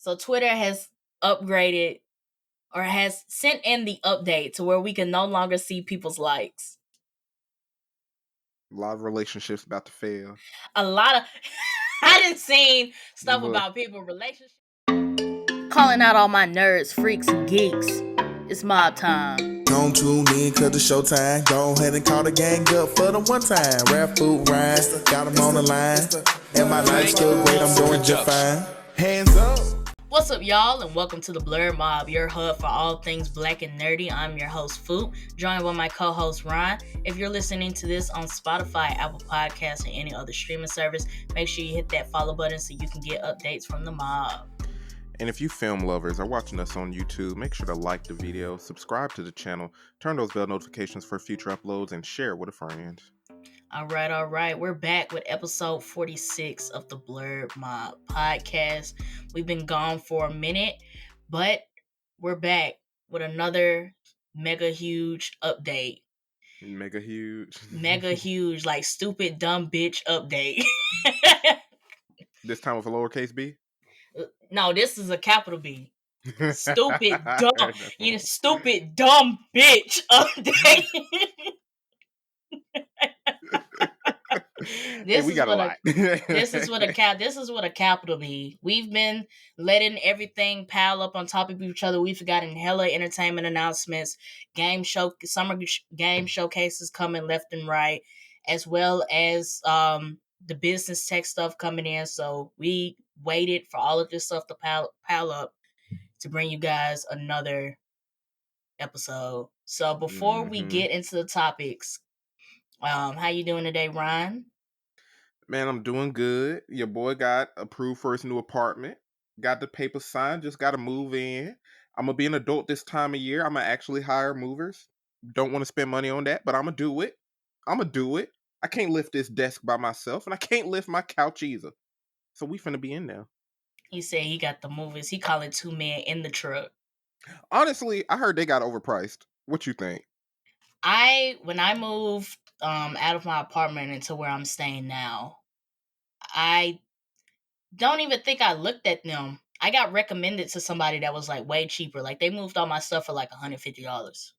So Twitter has upgraded or has sent in the update to where we can no longer see people's likes. A lot of relationships about to fail. A lot of I didn't see stuff about people relationships. Calling out all my nerds, freaks, and geeks. It's mob time. Don't tune in cause it's showtime. Go ahead and call the gang up for the one time. Rap, Phoop, Ryun, got them on the line. And my life's still great, I'm doing just fine. Hands up. What's up, y'all, and welcome to the Blerd Mob, your hub for all things black and nerdy. I'm your host, Phoop, joined by my co-host, Ryun. If you're listening to this on Spotify, Apple Podcasts, or any other streaming service, make sure you hit that follow button so you can get updates from the mob. And if you film lovers are watching us on YouTube, make sure to like the video, subscribe to the channel, turn those bell notifications for future uploads, and share with a friend. All right. We're back with episode 46 of the Blerd Mob podcast. We've been gone for a minute, but we're back with another mega huge update. Mega huge, like stupid dumb bitch update. This time with a lowercase b? No, this is a capital B. Stupid dumb, stupid dumb bitch update. This is what a capital B. We've been letting everything pile up on top of each other. We've gotten hella entertainment announcements, summer game showcases coming left and right, as well as the business tech stuff coming in. So we waited for all of this stuff to pile up to bring you guys another episode. So before we get into the topics, how you doing today, Ryun? Man, I'm doing good. Your boy got approved for his new apartment. Got the paper signed. Just got to move in. I'm going to be an adult this time of year. I'm going to actually hire movers. Don't want to spend money on that, but I'm going to do it. I can't lift this desk by myself, and I can't lift my couch either. So we finna be in there. He said he got the movers. He calling 2 men in the truck. Honestly, I heard they got overpriced. What you think? When I moved out of my apartment into where I'm staying now, I don't even think I looked at them. I got recommended to somebody that was like way cheaper. Like they moved all my stuff for like $150.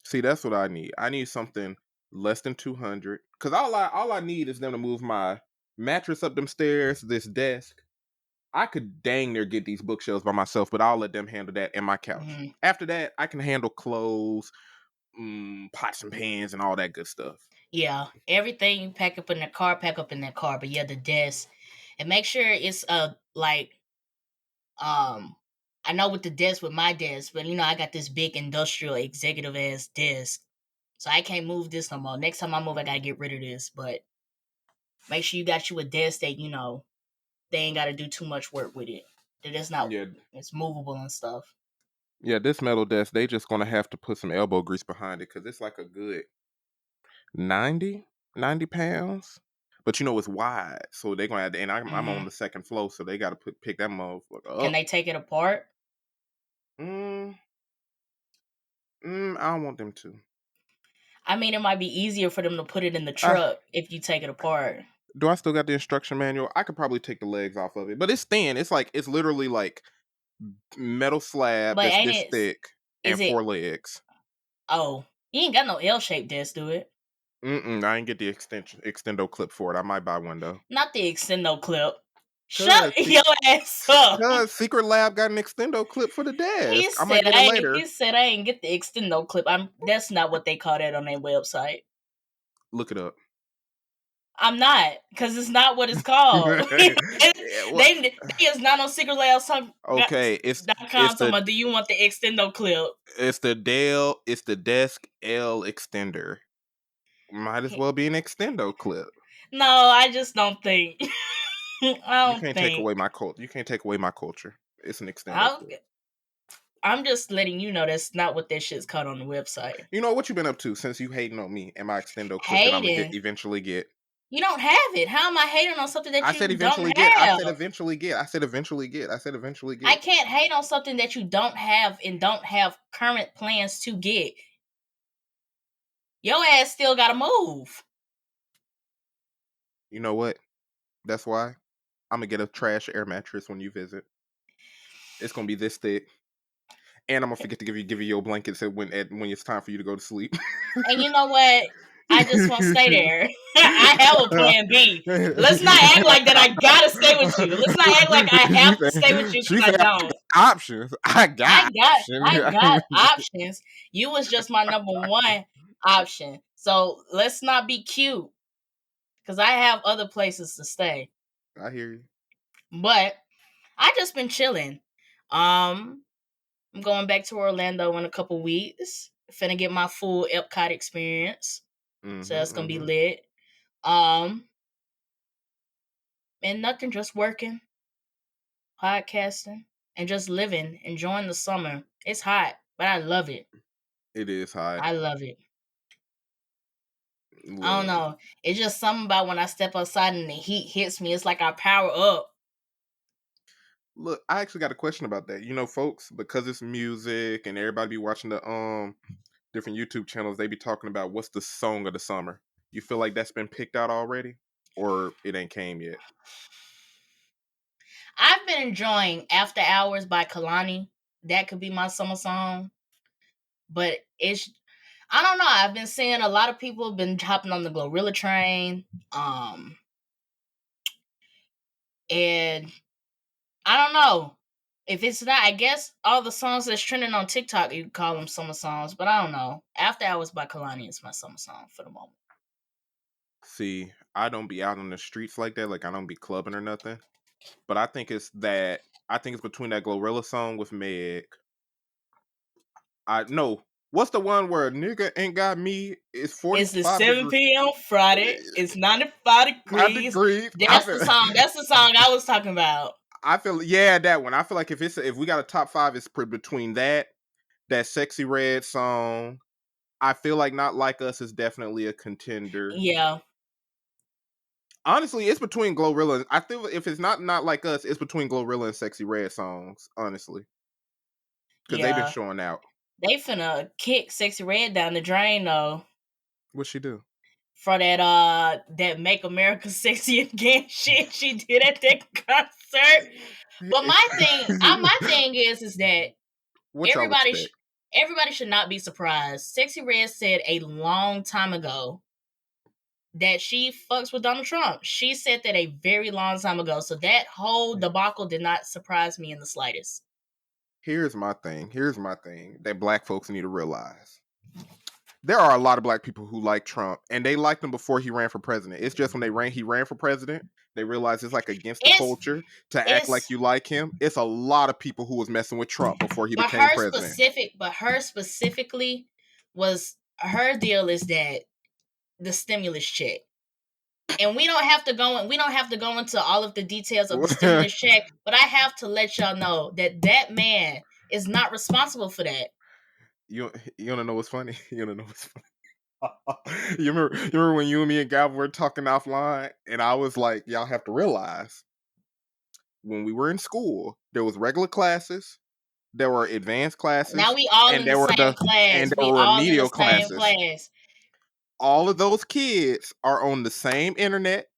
See, that's what I need. I need something less than $200. Cause all I need is them to move my mattress up them stairs, this desk. I could dang near get these bookshelves by myself, but I'll let them handle that and my couch. Mm-hmm. After that, I can handle clothes, pots and pans, and all that good stuff. Yeah, everything you pack up in the car, But yeah, the desk, and make sure it's I know with the desk with my desk, but I got this big industrial executive ass desk, so I can't move this no more. Next time I move, I gotta get rid of this. But make sure you got you a desk that they ain't got to do too much work with it. That it's not, it's movable and stuff. Yeah, this metal desk, they just gonna have to put some elbow grease behind it because it's like a good 90 pounds. But it's wide, so they're gonna have to. And I'm on the second floor, so they got to pick that motherfucker up. Can they take it apart? I don't want them to. I mean, it might be easier for them to put it in the truck if you take it apart. Do I still got the instruction manual? I could probably take the legs off of it, but it's thin. It's literally like metal slab that's this thick and 4 legs. Oh, you ain't got no L-shaped desk, do it? I ain't get the extendo clip for it. I might buy one though. Not the extendo clip. Shut your ass up. Because Secret Lab got an extendo clip for the desk. I might get it later. He said I ain't get the extendo clip. That's not what they call that on their website. Look it up. I'm not, because it's not what it's called. They is not on Secret Lab. Okay, it's do you want the extendo clip? It's the desk L extender. Might as well be an extendo clip. No, I just don't think. You can't take away my culture. You can't take away my culture. It's an extendo clip. I'm just letting you know that's not what that shit's called on the website. You know what you been up to since you hating on me and my extendo clip that I'm gonna eventually get? You don't have it. How am I hating on something that you don't have? I said eventually get. I said eventually get. I can't hate on something that you don't have and don't have current plans to get. Your ass still gotta move. You know what? That's why I'm gonna get a trash air mattress when you visit. It's gonna be this thick. And I'm gonna forget to give you your blankets when it's time for you to go to sleep. And you know what? I just won't stay there. I have a plan B. Let's not act like that I gotta stay with you. Let's not act like I have to stay with you because I don't. Options. I got options. You was just my number one option. So let's not be cute. Because I have other places to stay. I hear you. But I just been chilling. I'm going back to Orlando in a couple weeks. Finna get my full Epcot experience. So that's gonna be lit. And nothing, just working, podcasting, and just living, enjoying the summer. It's hot, but I love it. It is hot. I love it. Look. I don't know. It's just something about when I step outside and the heat hits me. It's like I power up. Look, I actually got a question about that. You know, folks, because it's music and everybody be watching the different YouTube channels, they be talking about what's the song of the summer. You feel like that's been picked out already? Or it ain't came yet? I've been enjoying After Hours by Kalani. That could be my summer song. But I don't know. I've been seeing a lot of people have been hopping on the Glorilla train. And I don't know. If it's not, I guess all the songs that's trending on TikTok, you call them summer songs. But I don't know. After Hours by Kalani is my summer song for the moment. See, I don't be out on the streets like that. Like, I don't be clubbing or nothing. But I think it's between that Glorilla song with Meg. What's the one where a nigga ain't got me? It's 45 It's the 7 p.m. Friday. It's 95 degrees. That's the song. That's the song I was talking about. I feel that one. I feel like if we got a top 5, it's between that Sexy Red song. I feel like Not Like Us is definitely a contender. Yeah. Honestly, it's between Glorilla. I feel if it's not Like Us, it's between Glorilla and Sexy Red songs. Honestly, because they've been showing out. They finna kick Sexy Red down the drain though. What'd she do? For that Make America Sexy Again shit she did at that concert. But my thing is that everybody should not be surprised. Sexy Red said a long time ago that she fucks with Donald Trump. She said that a very long time ago. So that whole debacle did not surprise me in the slightest. Here's my thing that black folks need to realize. There are a lot of black people who like Trump, and they liked him before he ran for president. It's just when he ran for president, they realized it's like against the culture to act like you like him. It's a lot of people who was messing with Trump before he became president. Her specifically was, her deal is that the stimulus check. And we don't have to go into all of the details of the stimulus check, but I have to let y'all know that man is not responsible for that. You wanna know what's funny? You remember when you and me and Gab were talking offline, and I was like, y'all have to realize when we were in school, there was regular classes, there were advanced classes. Now we all in the same class. And there were remedial classes. All of those kids are on the same internet,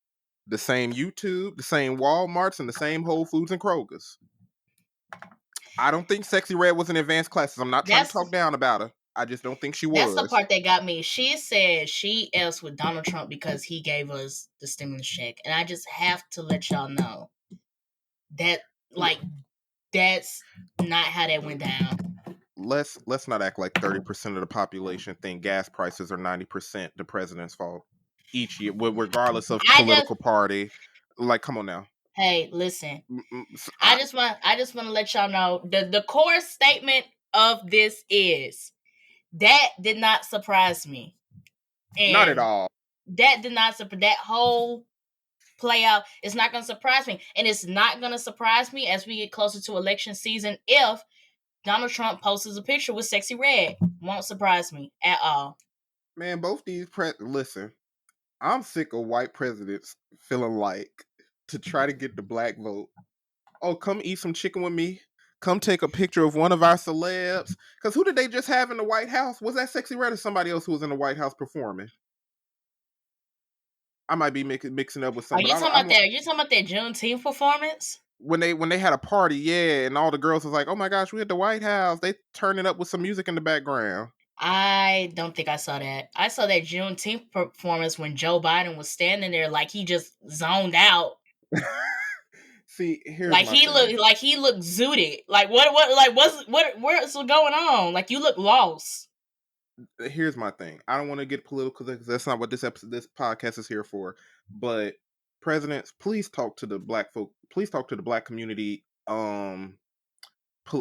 the same YouTube, the same Walmarts, and the same Whole Foods and Kroger's. I don't think Sexy Red was in advanced classes. I'm not trying to talk down about her. I just don't think she was. That's the part that got me. She said she else with Donald Trump because he gave us the stimulus check. And I just have to let y'all know that, like, that's not how that went down. Let's not act like 30% of the population think gas prices are 90% the president's fault each year, regardless of political party. Like, come on now. Hey, listen. I just want to let y'all know the core statement of this is that did not surprise me. And not at all. That did not surprise that whole play out. It's not going to surprise me, and it's not going to surprise me as we get closer to election season if Donald Trump posts a picture with Sexy Red. Won't surprise me at all. Man, both these listen, I'm sick of white presidents feeling like to try to get the black vote. Oh, come eat some chicken with me. Come take a picture of one of our celebs. Because who did they just have in the White House? Was that Sexy Red or somebody else who was in the White House performing? I might be mixing up with something. Are you talking about that Juneteenth performance? when they had a party, yeah, and all the girls was like, "Oh my gosh, we at the White House." They turned it up with some music in the background. I don't think I saw that. I saw that Juneteenth performance when Joe Biden was standing there like he just zoned out. See, here's Like my thing. he looked zooted. Like what's going on? Like you look lost. Here's my thing. I don't want to get political because that's not what this podcast is here for. But presidents, please talk to the black folk. Please talk to the black community.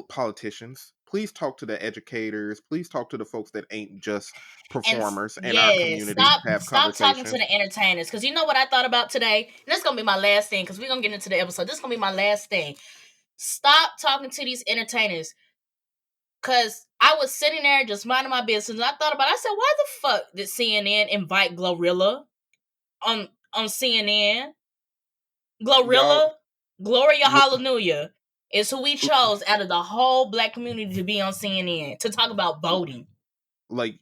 Politicians. Please talk to the educators. Please talk to the folks that ain't just performers in our community. Have Stop talking to conversations. the entertainers. Because you know what I thought about today? And this is going to be my last thing because we're going to get into the episode. This is going to be my last thing. Stop talking to these entertainers. Because I was sitting there just minding my business. And I thought about it. I said, why the fuck did CNN invite Glorilla on CNN? Glorilla? Gloria Hallelujah is who we chose out of the whole black community to be on CNN to talk about voting. Like,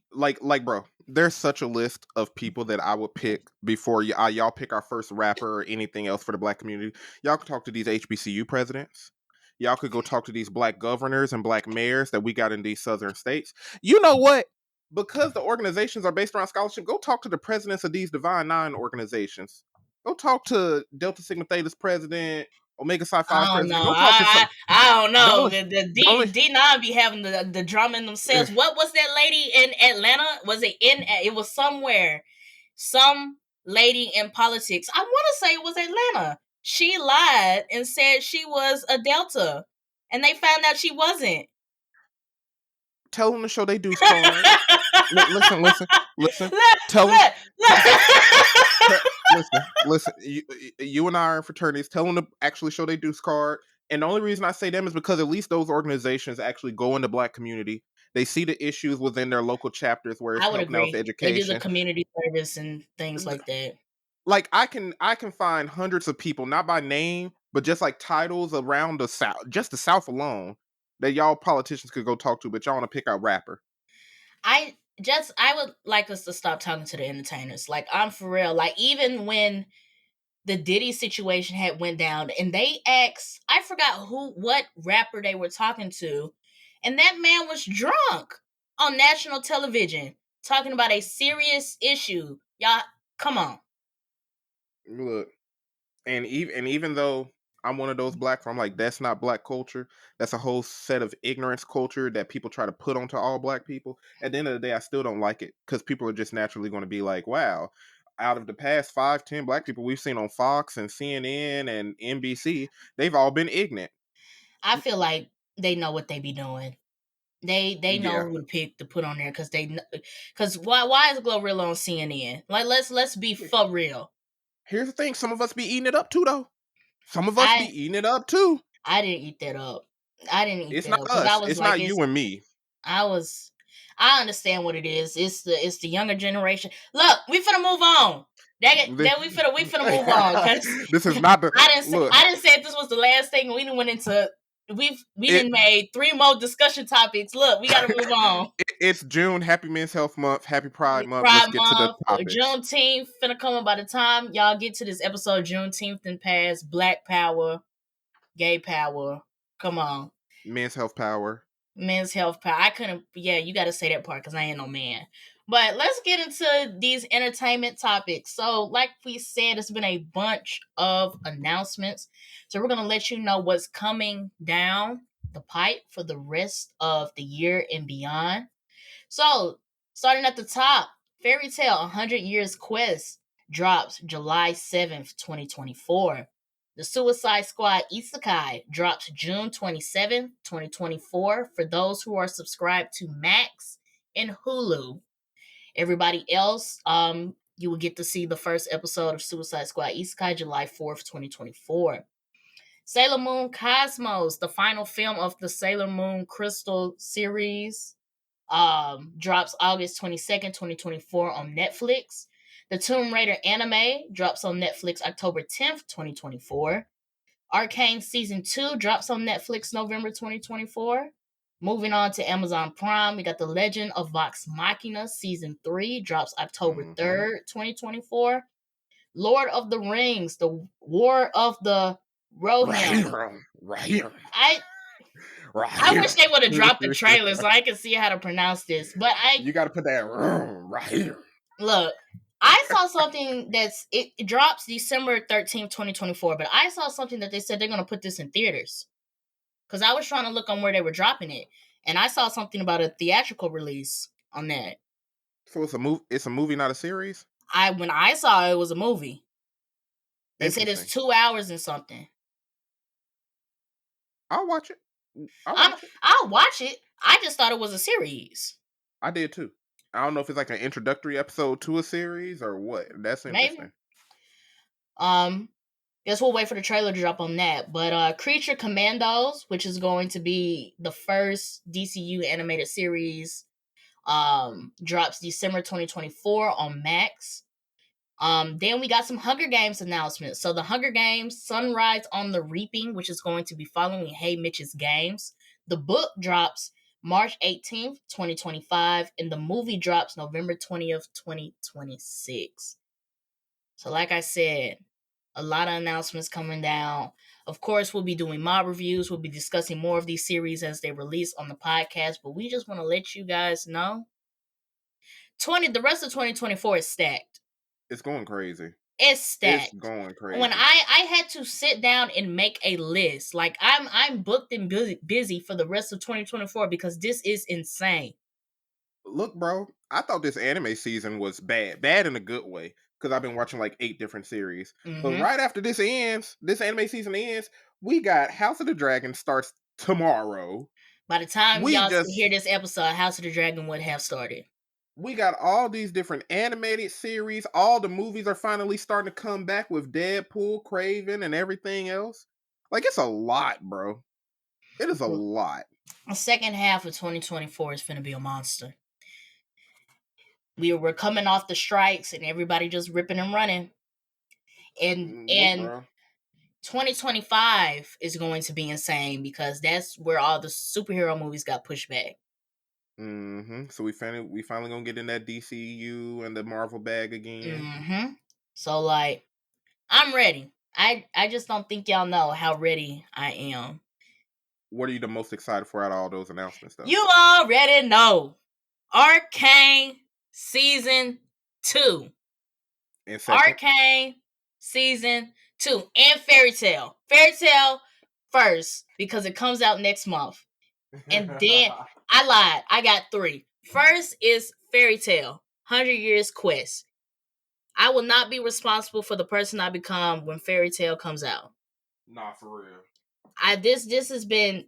bro, there's such a list of people that I would pick before y'all pick our first rapper or anything else for the black community. Y'all could talk to these HBCU presidents. Y'all could go talk to these black governors and black mayors that we got in these southern states. You know what? Because the organizations are based around scholarship, go talk to the presidents of these Divine Nine organizations. Go talk to Delta Sigma Theta's president, Omega Psi Phi president. Go talk to some. I don't know. The D9 be having the drama in themselves. What was that lady in Atlanta? Was it it was somewhere. Some lady in politics. I want to say it was Atlanta. She lied and said she was a Delta. And they found out she wasn't. Tell them to show they do card. Listen. Tell them. Listen. You and I are in fraternities. Tell them to actually show they do card. And the only reason I say them is because at least those organizations actually go in the black community. They see the issues within their local chapters where it's helping out with education. They do the community service and things like that. Like I can find hundreds of people, not by name, but just like titles around the South, just the South alone, that y'all politicians could go talk to, but y'all want to pick out rapper. I would like us to stop talking to the entertainers. Like, I'm for real. Like, even when the Diddy situation had went down and they asked, I forgot what rapper they were talking to, and that man was drunk on national television talking about a serious issue. Y'all, come on. Look, and even though I'm one of those black, I'm like, that's not black culture. That's a whole set of ignorance culture that people try to put onto all black people. At the end of the day, I still don't like it because people are just naturally going to be like, wow, out of the past 5-10 black people we've seen on Fox and CNN and NBC, they've all been ignorant. I feel like they know what they be doing. They know who to pick to put on there because why is Glorilla on CNN? Like, let's be for real. Here's the thing: some of us be eating it up too, though. Some of us be eating it up too. I didn't eat that up. It's not us. It's not you and me. I understand what it is. It's the younger generation. Look, we finna move on. We finna move on. This is not the. I didn't say this was the last thing. We didn't went into. We didn't made 3 more discussion topics. Look, we gotta move on. It's June. Happy Men's Health Month. Happy Pride Month. Let's get to the topics. Juneteenth finna come up by the time y'all get to this episode. Juneteenth and past. Black power, gay power. Come on. Men's health power. Men's health power. I couldn't. Yeah, you got to say that part because I ain't no man. But let's get into these entertainment topics. So, like we said, it's been a bunch of announcements. So, we're going to let you know what's coming down the pipe for the rest of the year and beyond. So, starting at the top, Fairy Tail 100 Years Quest drops July 7th, 2024. The Suicide Squad Isekai drops June 27th, 2024 for those who are subscribed to Max and Hulu. Everybody else, you will get to see the first episode of Suicide Squad Isekai July 4th, 2024. Sailor Moon Cosmos, the final film of the Sailor Moon Crystal series, drops August 22nd, 2024 on Netflix. The Tomb Raider anime drops on Netflix October 10th, 2024. Arcane Season 2 drops on Netflix November 2024. Moving on to Amazon Prime, we got The Legend of Vox Machina Season 3 drops October 3rd, 2024. Lord of the Rings, The War of the Rohim. Ryun. I wish they would have dropped the trailer so I could see how to pronounce this. But You got to put that right. look, I saw something it drops December 13th, 2024, but I saw something that they said they're going to put this in theaters. Because I was trying to look on where they were dropping it, and I saw something about a theatrical release on that. So it's a movie. It's a movie, not a series. When I saw it was a movie. They said it's 2 hours and something. I'll watch it. I'll watch it. I just thought it was a series. I did too. I don't know if it's like an introductory episode to a series or what. That's interesting. Maybe. Guess we'll wait for the trailer to drop on that. But Creature Commandos, which is going to be the first DCU animated series, drops December 2024 on Max. Then we got some Hunger Games announcements. So the Hunger Games Sunrise on the Reaping, which is going to be following Hey Mitch's Games. The book drops March 18th, 2025, and the movie drops November 20th, 2026. So like I said, a lot of announcements coming down. Of course, we'll be doing mob reviews. We'll be discussing more of these series as they release on the podcast. But we just want to let you guys know, the rest of 2024 is stacked. It's going crazy. It's stacked. It's going crazy. When I had to sit down and make a list, like I'm booked and busy for the rest of 2024 because this is insane. Look, bro, I thought this anime season was bad in a good way. Because I've been watching like 8 different series. Mm-hmm. But right after this anime season ends, we got House of the Dragon starts tomorrow. By the time y'all hear this episode, House of the Dragon would have started. We got all these different animated series. All the movies are finally starting to come back with Deadpool, Kraven, and everything else. Like, it's a lot, bro. It is a lot. The second half of 2024 is finna be a monster. We're coming off the strikes and everybody just ripping and running. And 2025 is going to be insane because that's where all the superhero movies got pushed back. Mm-hmm. So we finally gonna get in that DCU and the Marvel bag again. Mm-hmm. So like, I'm ready. I just don't think y'all know how ready I am. What are you the most excited for out of all those announcements, though? You already know. Arcane Season 2. And Arcane Season 2. And Fairy Tail. Fairy Tail first because it comes out next month. And then, I lied. I got 3. First is Fairy Tail. 100 Years Quest. I will not be responsible for the person I become when Fairy Tail comes out. Nah, for real. This has been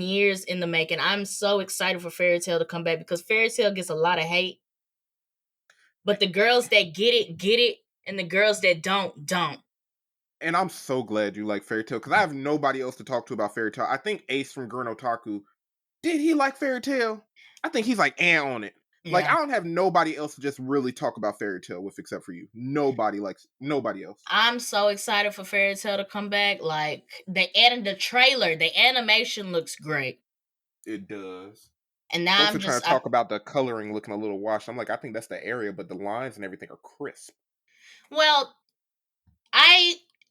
years in the making. I'm so excited for Fairy Tail to come back because Fairy Tail gets a lot of hate. But the girls that get it, and the girls that don't. And I'm so glad you like Fairy Tail because I have nobody else to talk to about Fairy Tail. I think Ace from Gurren Otaku, did he like Fairy Tail? I think he's like on it. Yeah. Like, I don't have nobody else to just really talk about Fairy Tail with except for you. Nobody else. I'm so excited for Fairy Tail to come back. Like, they added the trailer. The animation looks great. It does. And now I'm trying to talk about the coloring looking a little washed. I'm like, I think that's the area, but the lines and everything are crisp. Well,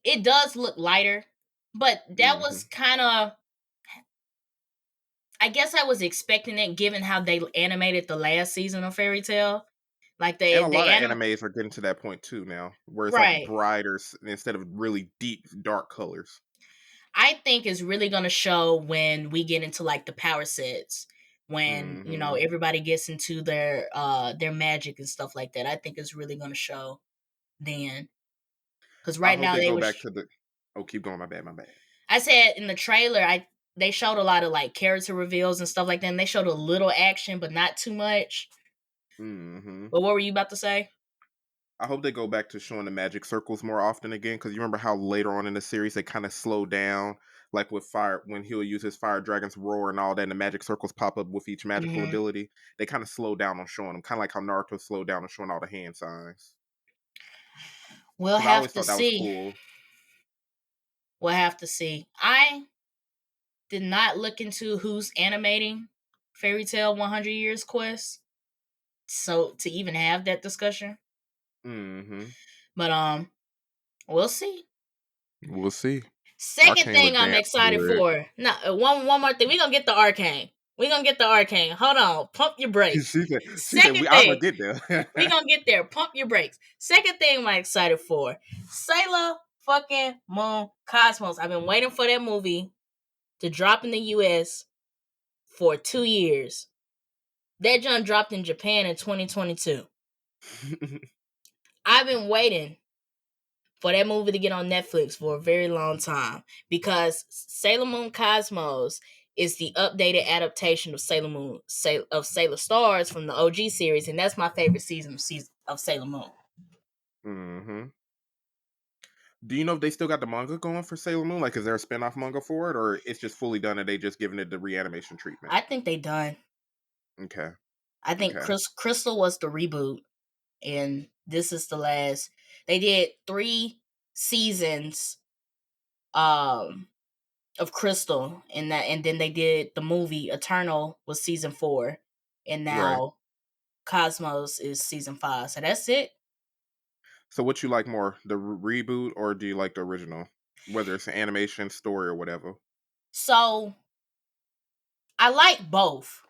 it does look lighter, but that was kind of, I guess I was expecting it given how they animated the last season of Fairy Tail. Like and a lot of animes are getting to that point too now, where it's like brighter instead of really deep, dark colors. I think it's really going to show when we get into like the power sets, when everybody gets into their magic and stuff like that. I think it's really going to show then. Because right now they go back to the. Oh, keep going. My bad. I said in the trailer, they showed a lot of like character reveals and stuff like that. And they showed a little action, but not too much. Mm-hmm. But what were you about to say? I hope they go back to showing the magic circles more often again, because you remember how later on in the series they kind of slow down, like with fire when he'll use his fire dragon's roar and all that, and the magic circles pop up with each magical ability. They kind of slow down on showing them, kind of like how Naruto slowed down on showing all the hand signs. We'll have to see. Cool. We'll have to see. I did not look into who's animating Fairy Tail 100 Years Quest, so to even have that discussion. Mm-hmm. But we'll see. We'll see. Second Arcane thing look I'm damn excited good. for. No, one more thing. We're gonna get the Arcane. We're gonna get the Arcane. Hold on. Pump your brakes. She said Second I'm gonna thing. get there. We're gonna get there. Pump your brakes. Second thing I'm excited for. Sailor fucking Moon Cosmos. I've been waiting for that movie to drop in the US for 2 years. That junk dropped in Japan in 2022. I've been waiting for that movie to get on Netflix for a very long time because Sailor Moon Cosmos is the updated adaptation of Sailor Moon of Sailor Stars from the OG series, and that's my favorite season of Sailor Moon. Mm-hmm. Do you know if they still got the manga going for Sailor Moon? Like, is there a spinoff manga for it, or it's just fully done and they just giving it the reanimation treatment? I think they done. Okay. I think Okay. Crystal was the reboot, and this is the last. They did 3 seasons of Crystal, and then they did the movie Eternal was season 4, and Right. now Cosmos is season 5. So that's it. So what you like more, the reboot or do you like the original? Whether it's an animation, story, or whatever. So I like both.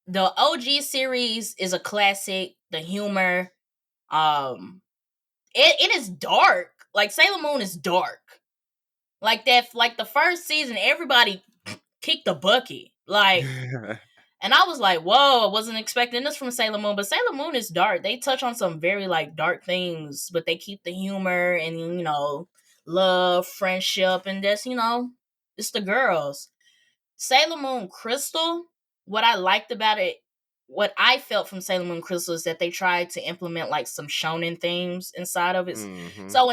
The OG series is a classic. The humor, it is dark. Like Sailor Moon is dark. Like that. Like the first season, everybody kicked the bucket. Like, and I was like, whoa, I wasn't expecting this from Sailor Moon. But Sailor Moon is dark. They touch on some very like dark things, but they keep the humor and love, friendship, and just it's the girls. Sailor Moon Crystal, what I liked about it, what I felt from Sailor Moon Crystal is that they tried to implement like some shonen themes inside of it. Mm-hmm. So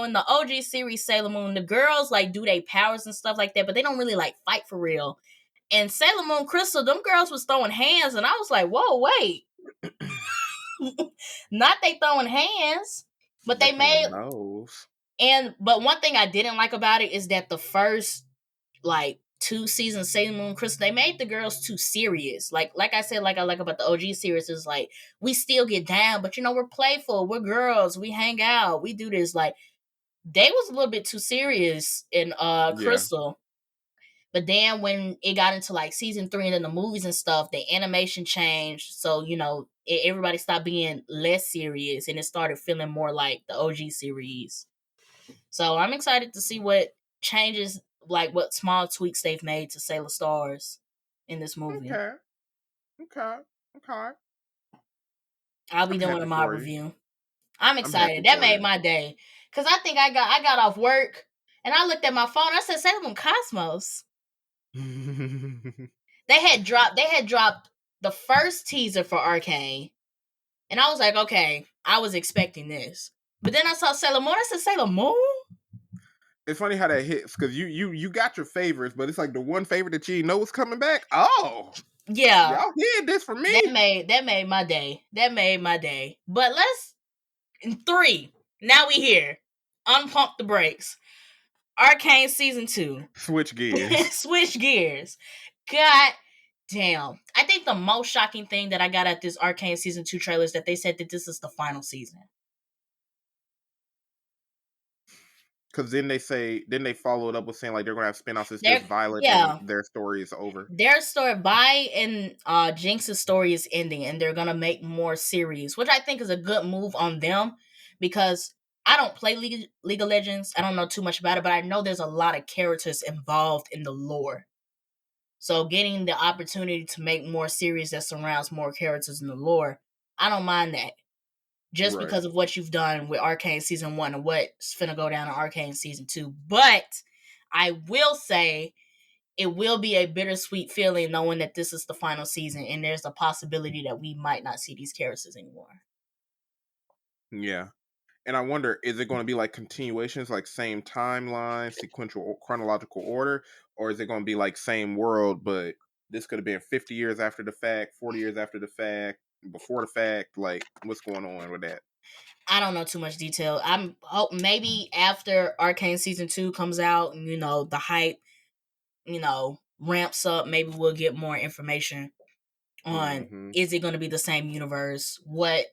in the OG series Sailor Moon, the girls like do their powers and stuff like that, but they don't really like fight for real. And Sailor Moon Crystal, them girls was throwing hands, and I was like, whoa, wait. Not they throwing hands, but they made nose. but one thing I didn't like about it is that the first like 2 seasons Sailor Moon Crystal, they made the girls too serious. Like I said, like I like about the OG series is like we still get down, but we're playful, we're girls, we hang out, we do this. Like they was a little bit too serious in Crystal. But then when it got into like season 3 and then the movies and stuff, the animation changed. So, everybody stopped being less serious and it started feeling more like the OG series. So I'm excited to see what changes, like what small tweaks they've made to Sailor Stars in this movie. Okay. I'll be I'm doing happy my for you. review. I'm I'm excited. happy That for made you. my day. Cause I think I got off work and I looked at my phone. I said Sailor Moon Cosmos. They had dropped the first teaser for Arcane, and I was like, okay, I was expecting this. But then I saw Sailor Moon. I said, Sailor Moon? It's funny how that hits because you got your favorites, but it's like the one favorite that you know is coming back. Oh, yeah, y'all heard this from me. That made my day. That made my day. But let's in 3. Now we here. Unpump the brakes. Arcane season 2. Switch gears. Switch gears. God damn. I think the most shocking thing that I got at this Arcane season 2 trailer is that they said that this is the final season. Because then they follow it up with saying like they're gonna have spinoffs. It's just Violet and their story is over. Their story, Vi and Jinx's story is ending, and they're gonna make more series, which I think is a good move on them because I don't play League of Legends. I don't know too much about it, but I know there's a lot of characters involved in the lore. So getting the opportunity to make more series that surrounds more characters in the lore, I don't mind that. Just because of what you've done with Arcane Season 1 and what's finna go down in Arcane Season 2. But I will say it will be a bittersweet feeling knowing that this is the final season and there's a possibility that we might not see these characters anymore. Yeah. And I wonder, is it going to be like continuations, like same timeline, sequential, chronological order? Or is it going to be like same world, but this could have been 50 years after the fact, 40 years after the fact, before the fact? Like, what's going on with that? I don't know too much detail. I'm hope maybe after Arcane Season 2 comes out and, the hype, ramps up, maybe we'll get more information on is it going to be the same universe? What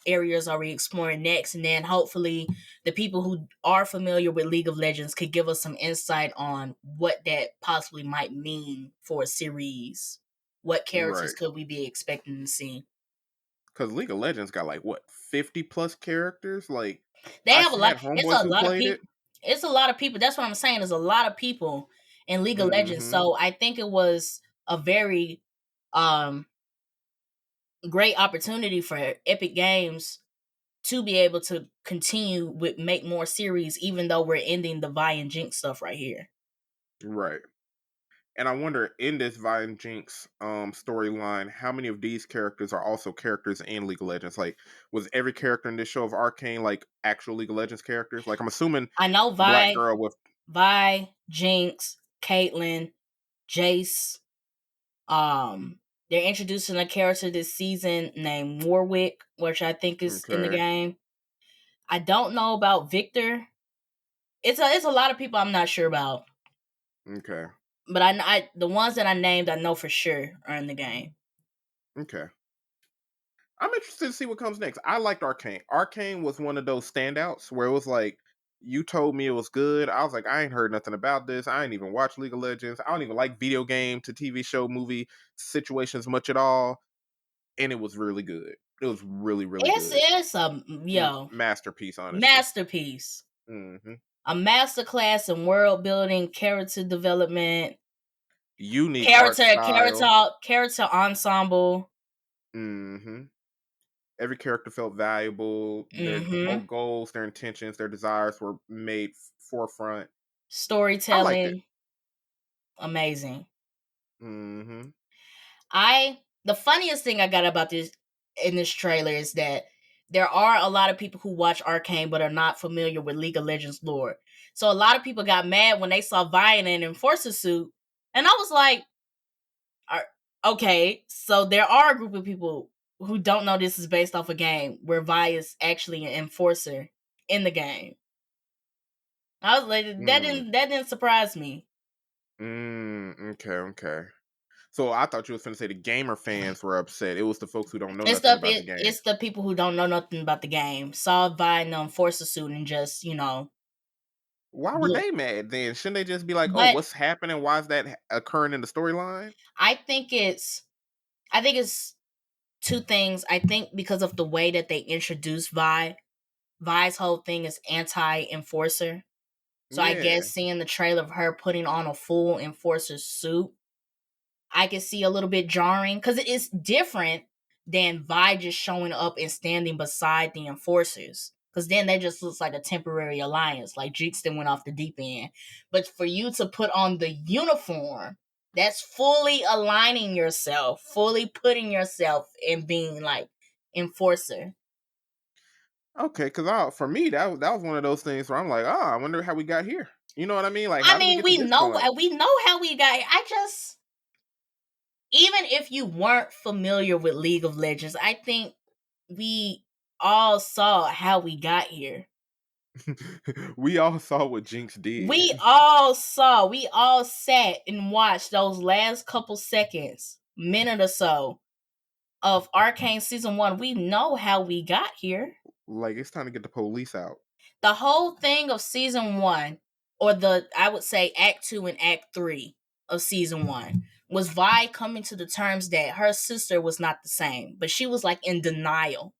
areas are we exploring next? And then hopefully the people who are familiar with League of Legends could give us some insight on what that possibly might mean for a series. What characters Right. could we be expecting to see? Because League of Legends got like what 50 plus characters. Like They I have a lot. had It's homeboys a who lot of played it. people. It's a lot of people. That's what I'm saying. There's a lot of people in League of Legends. Mm-hmm. So I think it was a very um great opportunity for Epic Games to be able to continue with make more series, even though we're ending the Vi and Jinx stuff right here. Right. And I wonder in this Vi and Jinx storyline, how many of these characters are also characters in League of Legends? Like, was every character in this show of Arcane like actual League of Legends characters? Like, I'm assuming I know Black Girl with Vi, Jinx, Caitlyn, Jace. They're introducing a character this season named Warwick, which I think is in the okay, game. I don't know about Victor. It's a lot of people I'm not sure about. okay, But I the ones that I named I know for sure are in the game. okay. I'm interested to see what comes next. I liked Arcane. Arcane was one of those standouts where it was like, you told me it was good. I was like, I ain't heard nothing about this. I ain't even watched League of Legends. I don't even like video game to TV show, movie situations much at all. And it was really good. It was really, really good. It's a Masterpiece, honestly. masterpiece. Mm-hmm. A masterclass in world building, character development, Unique art style. character ensemble. Mm-hmm. Every character felt valuable. Their Mm-hmm. goals, their intentions, their desires were made forefront. I liked it. Storytelling. Amazing. Mm-hmm. The funniest thing I got about this in this trailer is that there are a lot of people who watch Arcane but are not familiar with League of Legends lore. So a lot of people got mad when they saw Vi in an enforcer suit, and I was like, okay, so there are a group of people who don't know this is based off a game where Vi is actually an enforcer in the game. I was like, that didn't surprise me. Okay. So I thought you was going to say the gamer fans were upset. It was the folks who don't know It's nothing about the game. It's the people who don't know nothing about the game. Saw Vi in the enforcer suit and just, Why were they mad then? Shouldn't they just be like, "Oh, But what's happening? Why is that occurring in the storyline?" I think it's two things. I think because of the way that they introduced Vi's whole thing is anti-enforcer. So I Yeah. guess seeing the trailer of her putting on a full enforcer suit, I can see a little bit jarring because it is different than Vi just showing up and standing beside the enforcers. Because then they just looks like a temporary alliance, like Jinx then went off the deep end. But for you to put on the uniform, that's fully aligning yourself, fully putting yourself in being like enforcer. Okay, because for me that was one of those things where I'm like, oh, I wonder how we got here. You know what I mean? Like, I how did we mean, get to this point? we know how we got here. Even if you weren't familiar with League of Legends, I think we all saw how we got here. We all saw what Jinx did. We all sat and watched those last couple seconds, minute or so of Arcane Season 1. We know how we got here. Like, it's time to get the police out. The whole thing of Season 1, or I would say Act 2 and Act 3 of Season 1, was Vi coming to the terms that her sister was not the same, but she was like in denial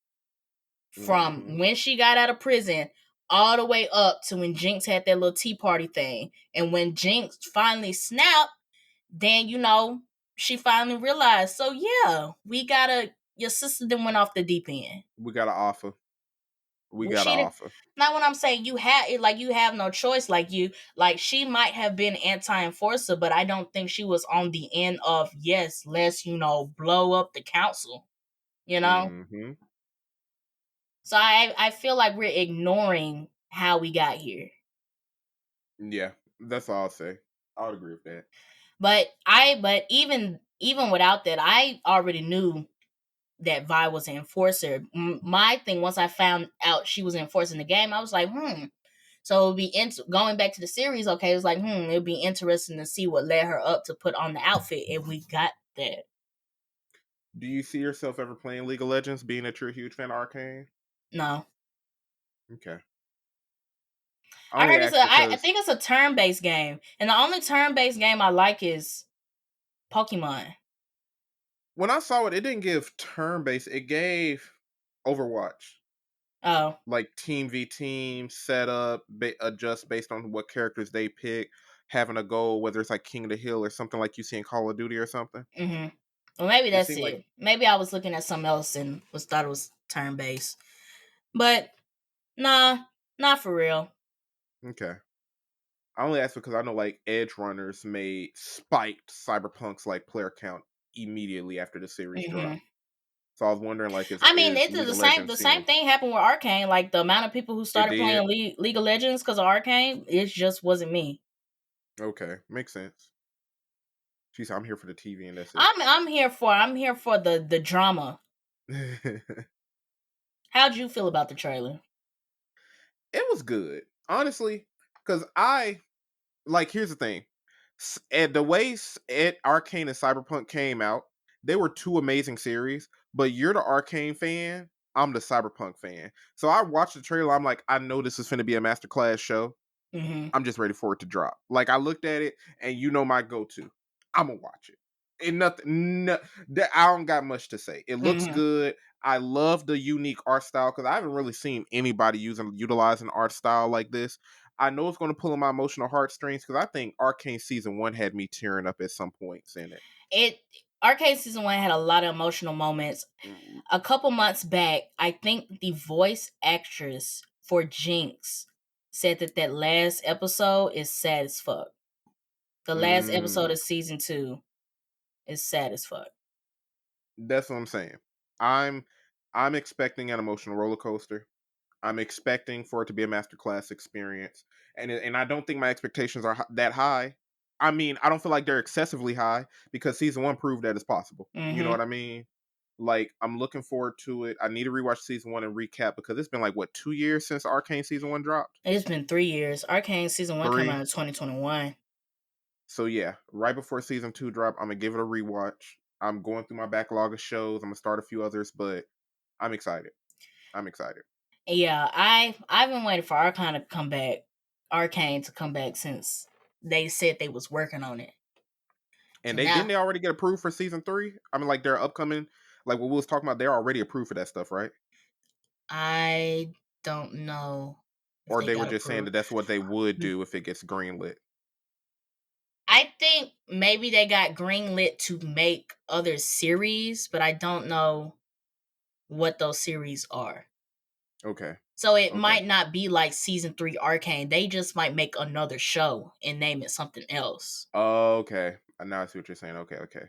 from when she got out of prison all the way up to when Jinx had that little tea party thing. And when Jinx finally snapped, then, she finally realized, so yeah, your sister then went off the deep end. We got an offer. Not when I'm saying you have no choice. She might have been anti-enforcer, but I don't think she was on the end of, yes, let's, blow up the council, Mm-hmm. So I feel like we're ignoring how we got here. Yeah, that's all I'll say. I would agree with that. But even without that, I already knew that Vi was an enforcer. My thing, once I found out she was enforcing the game, I was like, So it would be going back to the series. Okay, it was like, it would be interesting to see what led her up to put on the outfit, and we got that. Do you see yourself ever playing League of Legends, being that you're a huge fan of Arcane? No. Okay. I I only heard asked I because think it's a turn-based game. And the only turn-based game I like is Pokemon. when I saw it, it didn't give turn-based. It gave Overwatch. Oh. Like team v team setup, adjust based on what characters they pick, having a goal, whether it's like King of the Hill or something like you see in Call of Duty or something. Mm-hmm. Well, maybe It that's seemed like it. Maybe I was looking at something else and thought it was turn-based. But nah, not for real. okay. I only asked because I know like Edge Runners made spiked Cyberpunk's like player count immediately after the series Mm-hmm. dropped. So I was wondering like I mean, is it's League of the same. Legends The same seeing thing happened with Arcane. Like the amount of people who it started did? playing League of Legends because of Arcane, it just wasn't me. Okay, makes sense. She said I'm here for the TV and that's it. I'm here for the drama. How'd you feel about the trailer? It was good, honestly, because I like. Here's the thing: and the way Arcane and Cyberpunk came out, they were two amazing series. But you're the Arcane fan, I'm the Cyberpunk fan. So I watched the trailer. I'm like, I know this is going to be a masterclass show. Mm-hmm. I'm just ready for it to drop. Like I looked at it, and you know my go-to. I'm gonna watch it. And nothing. I don't got much to say. It looks Mm-hmm. good. I love the unique art style because I haven't really seen anybody utilizing art style like this. I know it's going to pull on my emotional heartstrings because I think Arcane season 1 had me tearing up at some points in it. Arcane season 1 had a lot of emotional moments. Mm. A couple months back, I think the voice actress for Jinx said that last episode is sad as fuck. The last episode of season 2 is sad as fuck. That's what I'm saying. I'm I'm expecting an emotional roller coaster. I'm expecting for it to be a masterclass experience, and I don't think my expectations are that high. I mean, I don't feel like they're excessively high because season 1 proved that it's possible. You know Mm-hmm. what I mean? Like, I'm looking forward to it. I need to rewatch season 1 and recap because it's been like what 2 years since Arcane season 1 dropped. It's been 3 years. Arcane season 1 came out 3. in 2021. So yeah, right before season 2 drop, I'm gonna give it a rewatch. I'm going through my backlog of shows. I'm gonna start a few others, but I'm excited. I'm excited. Yeah, I've been waiting for Arcane to come back since they said they was working on it. And So they now didn't they already get approved for season 3? I mean, like they're upcoming, like what we was talking about. They're already approved for that stuff, right? I don't know if Or they they were got just saying that approved. that's what they would do if it gets greenlit. I think maybe they got greenlit to make other series, but I don't know what those series are. Okay. So it Okay. might not be like season 3 Arcane. They just might make another show and name it something else. Okay. Now I see what you're saying. Okay. Okay.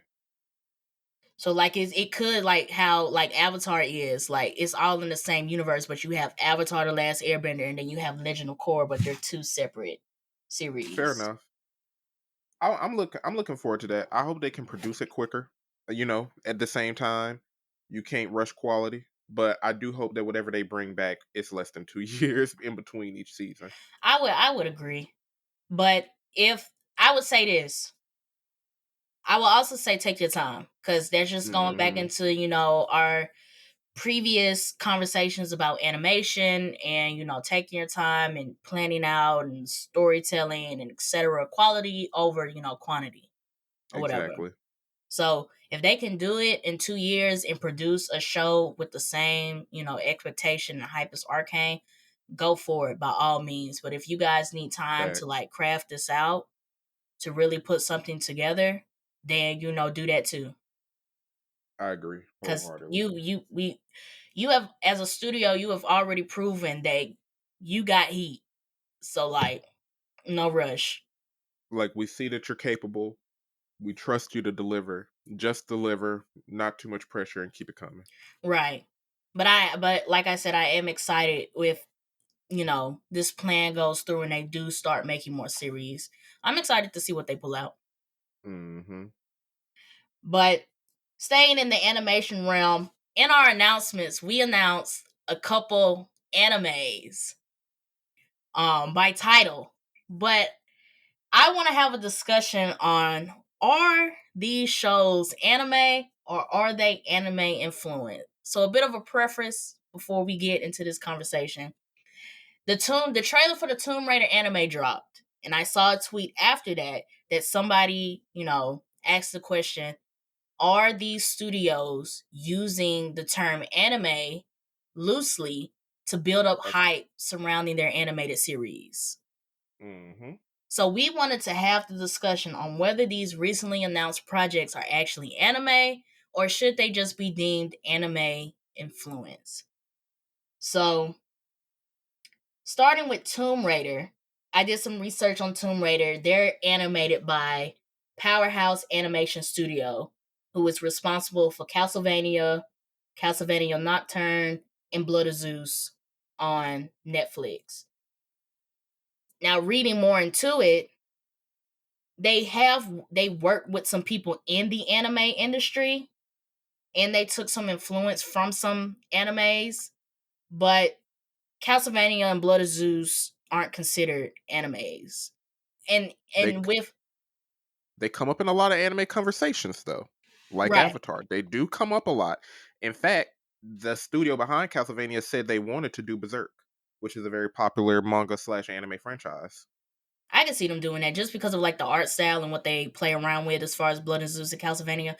So like it could like how like Avatar is like it's all in the same universe, but you have Avatar: The Last Airbender and then you have Legend of Korra, but they're two separate Fair series. enough. I'm looking forward to that. I hope they can produce it quicker. At the same time, you can't rush quality. But I do hope that whatever they bring back, it's less than 2 years in between each season. I would agree. But if I would say this, I will also say take your time because that's just going back Hmm. into, our previous conversations about animation and, taking your time and planning out and storytelling and etc. Quality over, quantity or whatever. Exactly. So if they can do it in 2 years and produce a show with the same, expectation and hype as Arcane, go for it by all means. But if you guys need time to Facts. like craft this out to really put something together, then do that too. I agree Because wholeheartedly. you have as a studio, you have already proven that you got heat. So like, no rush. Like we see that you're capable. We trust you to deliver. Just deliver, not too much pressure, and keep it coming. Right. But like I said, I am excited with this plan goes through and they do start making more series. I'm excited to see what they pull out. Mm-hmm. But staying in the animation realm, in our announcements, we announced a couple animes by title. But I want to have a discussion on, are these shows anime or are they anime influenced? So a bit of a preface before we get into this conversation. The trailer for the Tomb Raider anime dropped, and I saw a tweet after that somebody, asked the question, are these studios using the term anime loosely to build up hype surrounding their animated series? Mm-hmm. So we wanted to have the discussion on whether these recently announced projects are actually anime or should they just be deemed anime influence. So, starting with Tomb Raider, I did some research on Tomb Raider. They're animated by Powerhouse Animation Studio, who is responsible for Castlevania Nocturne, and Blood of Zeus on Netflix. Now, reading more into it, they worked with some people in the anime industry, and they took some influence from some animes, but Castlevania and Blood of Zeus aren't considered animes. And They come up in a lot of anime conversations though. Like right. Avatar. They do come up a lot. In fact, the studio behind Castlevania said they wanted to do Berserk, which is a very popular manga/anime franchise. I can see them doing that just because of like the art style and what they play around with as far as Blood and Zeus and Castlevania.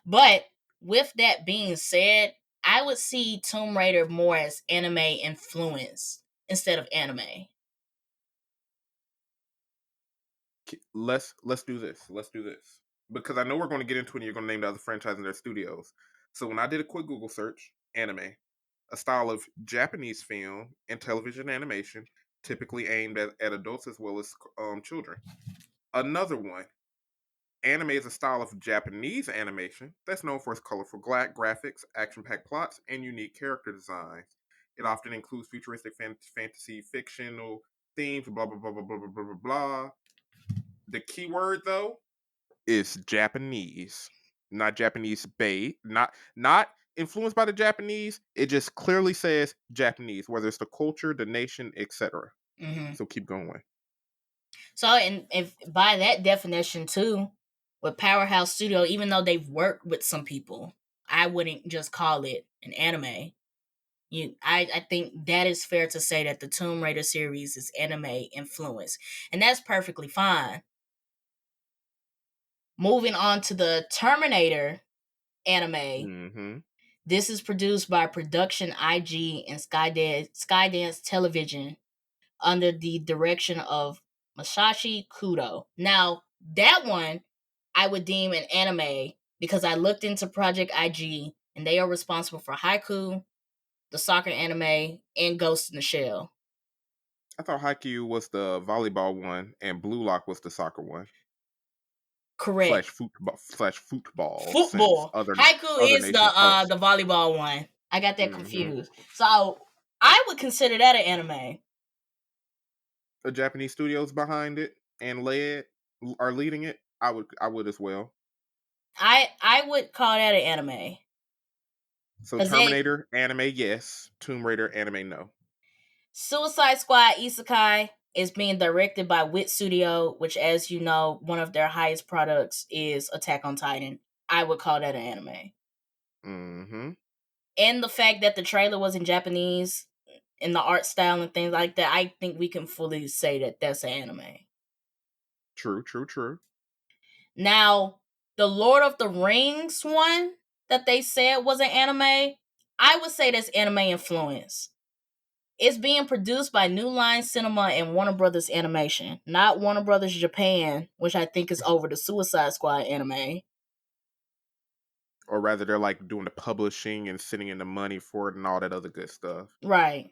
But with that being said, I would see Tomb Raider more as anime influence instead of anime. Let's do this. Let's do this. Because I know we're going to get into it and you're going to name the other franchise in their studios. So when I did a quick Google search, anime, a style of Japanese film and television animation, typically aimed at adults as well as children. Another one, anime is a style of Japanese animation that's known for its colorful graphics, action-packed plots, and unique character designs. It often includes futuristic fantasy, fictional themes, blah blah blah blah blah blah blah blah blah. The key word though is Japanese, not Japanese bait, not influenced by the Japanese. It just clearly says Japanese, whether it's the culture, the nation, etc. Mm-hmm. So keep going. So, and if by that definition too, with Powerhouse Studio, even though they've worked with some people, I wouldn't just call it an anime. I think that is fair to say that the Tomb Raider series is anime influence, and that's perfectly fine. Moving on to the Terminator anime. Mm-hmm. This is produced by Production IG and Skydance Television under the direction of Masashi Kudo. Now, that one I would deem an anime because I looked into Project IG and they are responsible for Haiku, the soccer anime, and Ghost in the Shell. I thought Haikyuu was the volleyball one and Blue Lock was the soccer one. Correct. Football. Since Football. other Haiku is nations host. the volleyball one. I got that confused. So I would consider that an anime. The Japanese studios behind it and are leading it. I would as well. I would call that an anime. So Terminator anime, yes. Tomb Raider anime, no. Suicide Squad Isekai is being directed by Wit Studio, which, as you know, one of their highest products is Attack on Titan. I would call that an anime. Mm-hmm. And the fact that the trailer was in Japanese and the art style and things like that, I think we can fully say that that's an anime. True. Now, the Lord of the Rings one that they said was an anime, I would say that's anime influence. It's being produced by New Line Cinema and Warner Brothers Animation, not Warner Brothers Japan, which I think is over the Suicide Squad anime. Or rather, they're like doing the publishing and sitting in the money for it and all that other good stuff. Right.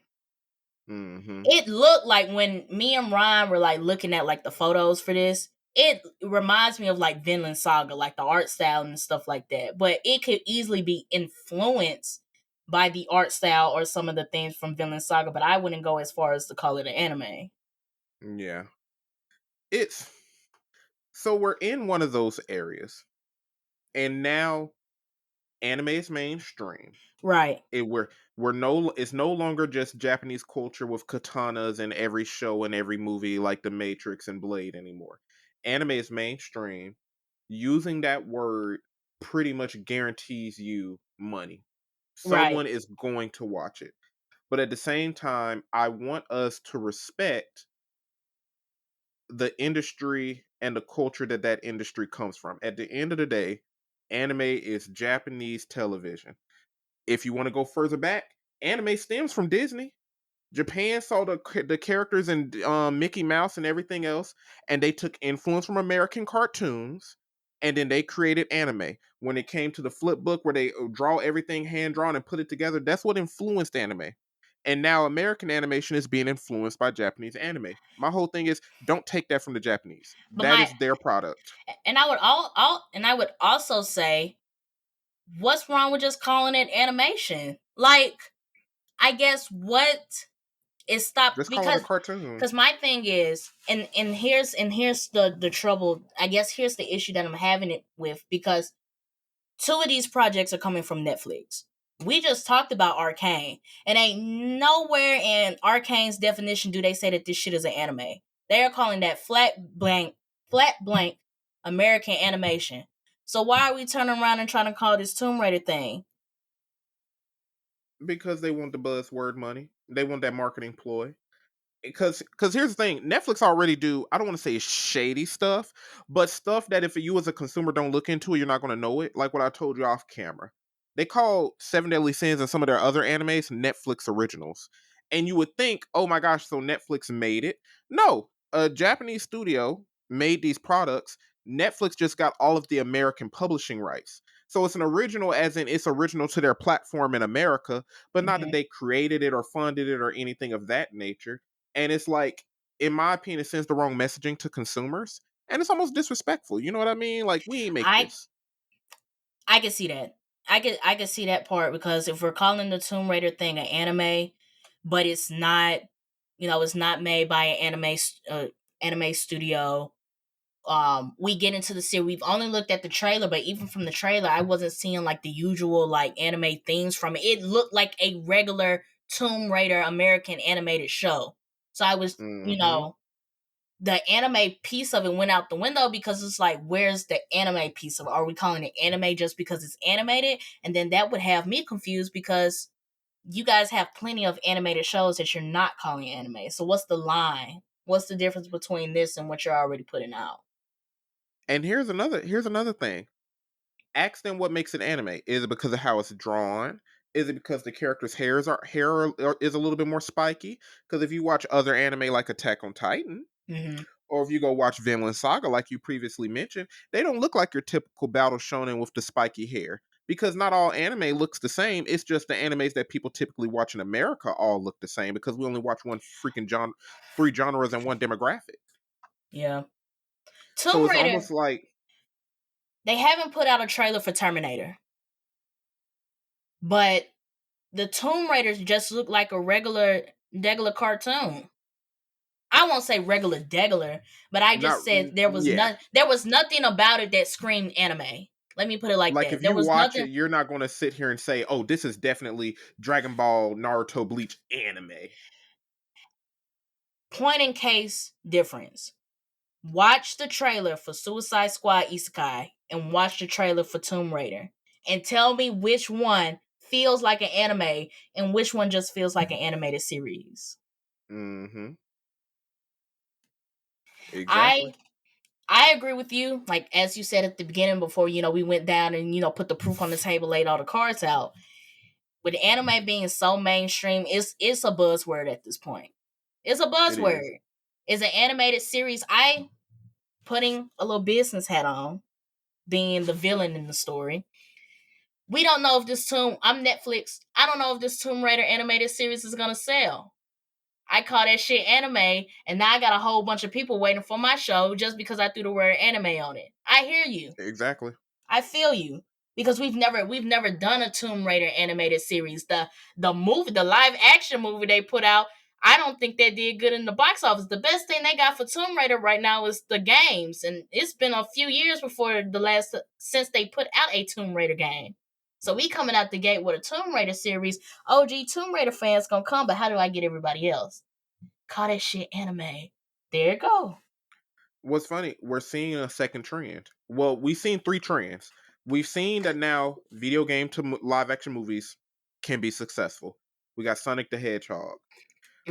Mm-hmm. It looked like when me and Ryan were like looking at like the photos for this, it reminds me of like Vinland Saga, like the art style and stuff like that. But it could easily be influenced by the art style or some of the things from Vinland Saga, but I wouldn't go as far as to call it an anime. Yeah. So we're in one of those areas. And now anime is mainstream. Right. It's no longer just Japanese culture with katanas in every show and every movie like The Matrix and Blade anymore. Anime is mainstream. Using that word pretty much guarantees you money. Someone Right. is going to watch it. But at the same time, I want us to respect the industry and the culture that that industry comes from. At the end of the day, anime is Japanese television. If you want to go further back, anime stems from Disney. Japan saw the characters in Mickey Mouse and everything else, and they took influence from American cartoons, and then they created anime. When it came to the flip book, where they draw everything hand drawn and put it together, that's what influenced anime. And now American animation is being influenced by Japanese anime. My whole thing is, don't take that from the Japanese. But That is their product. and I would I would also say, what's wrong with just calling it animation? Like, I guess what is stopped Just call it a because cartoon. my thing is, and here's the trouble. I guess here's the issue that I'm having it with, because two of these projects are coming from Netflix. We just talked about Arcane, and ain't nowhere in Arcane's definition do they say that this shit is an anime. They are calling that flat blank American animation. So why are we turning around and trying to call this Tomb Raider thing? Because they want the buzzword money. They want that marketing ploy. Because here's the thing, Netflix already do, I don't want to say shady stuff, but stuff that if you as a consumer don't look into it, you're not going to know it. Like what I told you off camera, they call Seven Deadly Sins and some of their other animes Netflix originals, and you would think, oh my gosh, so Netflix made it. No, a Japanese studio made these products. Netflix just got all of the American publishing rights, so it's an original, as in it's original to their platform in America, but not that Mm-hmm. they created it or funded it or anything of that nature. And it's like, in my opinion, it sends the wrong messaging to consumers, and it's almost disrespectful. You know what I mean? Like, we ain't make I this. I can see that. I can see that part, because if we're calling the Tomb Raider thing an anime, but it's not, it's not made by an anime studio. We get into the series. We've only looked at the trailer, but even from the trailer, I wasn't seeing like the usual like anime themes from it. It looked like a regular Tomb Raider American animated show. So I was, Mm-hmm. the anime piece of it went out the window, because it's like, where's the anime piece of it? Are we calling it anime just because it's animated? And then that would have me confused, because you guys have plenty of animated shows that you're not calling anime. So what's the line? What's the difference between this and what you're already putting out? And here's another thing. Ask them what makes it anime. Is it because of how it's drawn? Is it because the characters' is a little bit more spiky? Because if you watch other anime like Attack on Titan, Mm-hmm. or if you go watch Vinland Saga, like you previously mentioned, they don't look like your typical battle shonen with the spiky hair. Because not all anime looks the same. It's just the animes that people typically watch in America all look the same, because we only watch one freaking three genres and one demographic. Yeah. So Tomb it's Raider, almost like, they haven't put out a trailer for Terminator, but the Tomb Raiders just look like a regular cartoon. I won't say regular, but I not just said there was yeah. nothing about it that screamed anime. Let me put it like Like that. if There you was watch it, nothing. you're not going to sit here and say, "Oh, this is definitely Dragon Ball, Naruto, Bleach anime." Point in case difference. Watch the trailer for Suicide Squad Isekai and watch the trailer for Tomb Raider, and tell me which one feels like an anime and which one just feels like an animated series. Mm-hmm. Exactly. I I agree with you. Like, as you said at the beginning, before we went down and put the proof on the table, laid all the cards out. With anime being so mainstream, it's a buzzword at this point. It's a It is. buzzword. It's an animated series. I putting a little business hat on, being the villain in the story. We don't know if I'm Netflix. I don't know if this Tomb Raider animated series is gonna sell. I call that shit anime, and now I got a whole bunch of people waiting for my show just because I threw the word anime on it. I hear you. Exactly. I feel you, because we've never done a Tomb Raider animated series. The live action movie they put out, I don't think they did good in the box office. The best thing they got for Tomb Raider right now is the games, and it's been a few years before since they put out a Tomb Raider game. So we coming out the gate with a Tomb Raider series. OG Tomb Raider fans gonna come, but how do I get everybody else? Call that shit anime. There you go. What's funny, we're seeing a second trend. Well, we've seen three trends. We've seen that now video game to live action movies can be successful. We got Sonic the Hedgehog.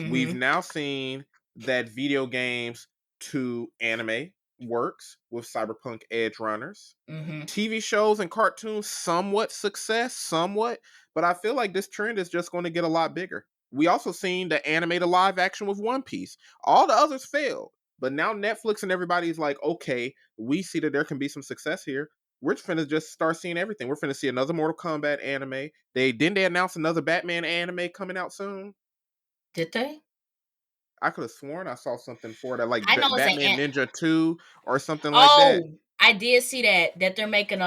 We've Mm-hmm. now seen that video games to anime works with Cyberpunk Edge Runners. Mm-hmm. TV shows and cartoons, somewhat success, somewhat, but I feel like this trend is just going to get a lot bigger. We also seen the animated live action with One Piece. All the others failed, but now Netflix and everybody's like, okay, we see that there can be some success here. We're finna just start seeing everything. We're finna see another Mortal Kombat anime. They announce another Batman anime coming out soon. Did they? I could have sworn I saw something for that, like I know it's Batman an. Ninja 2 or something like that. Oh, I did see that they're making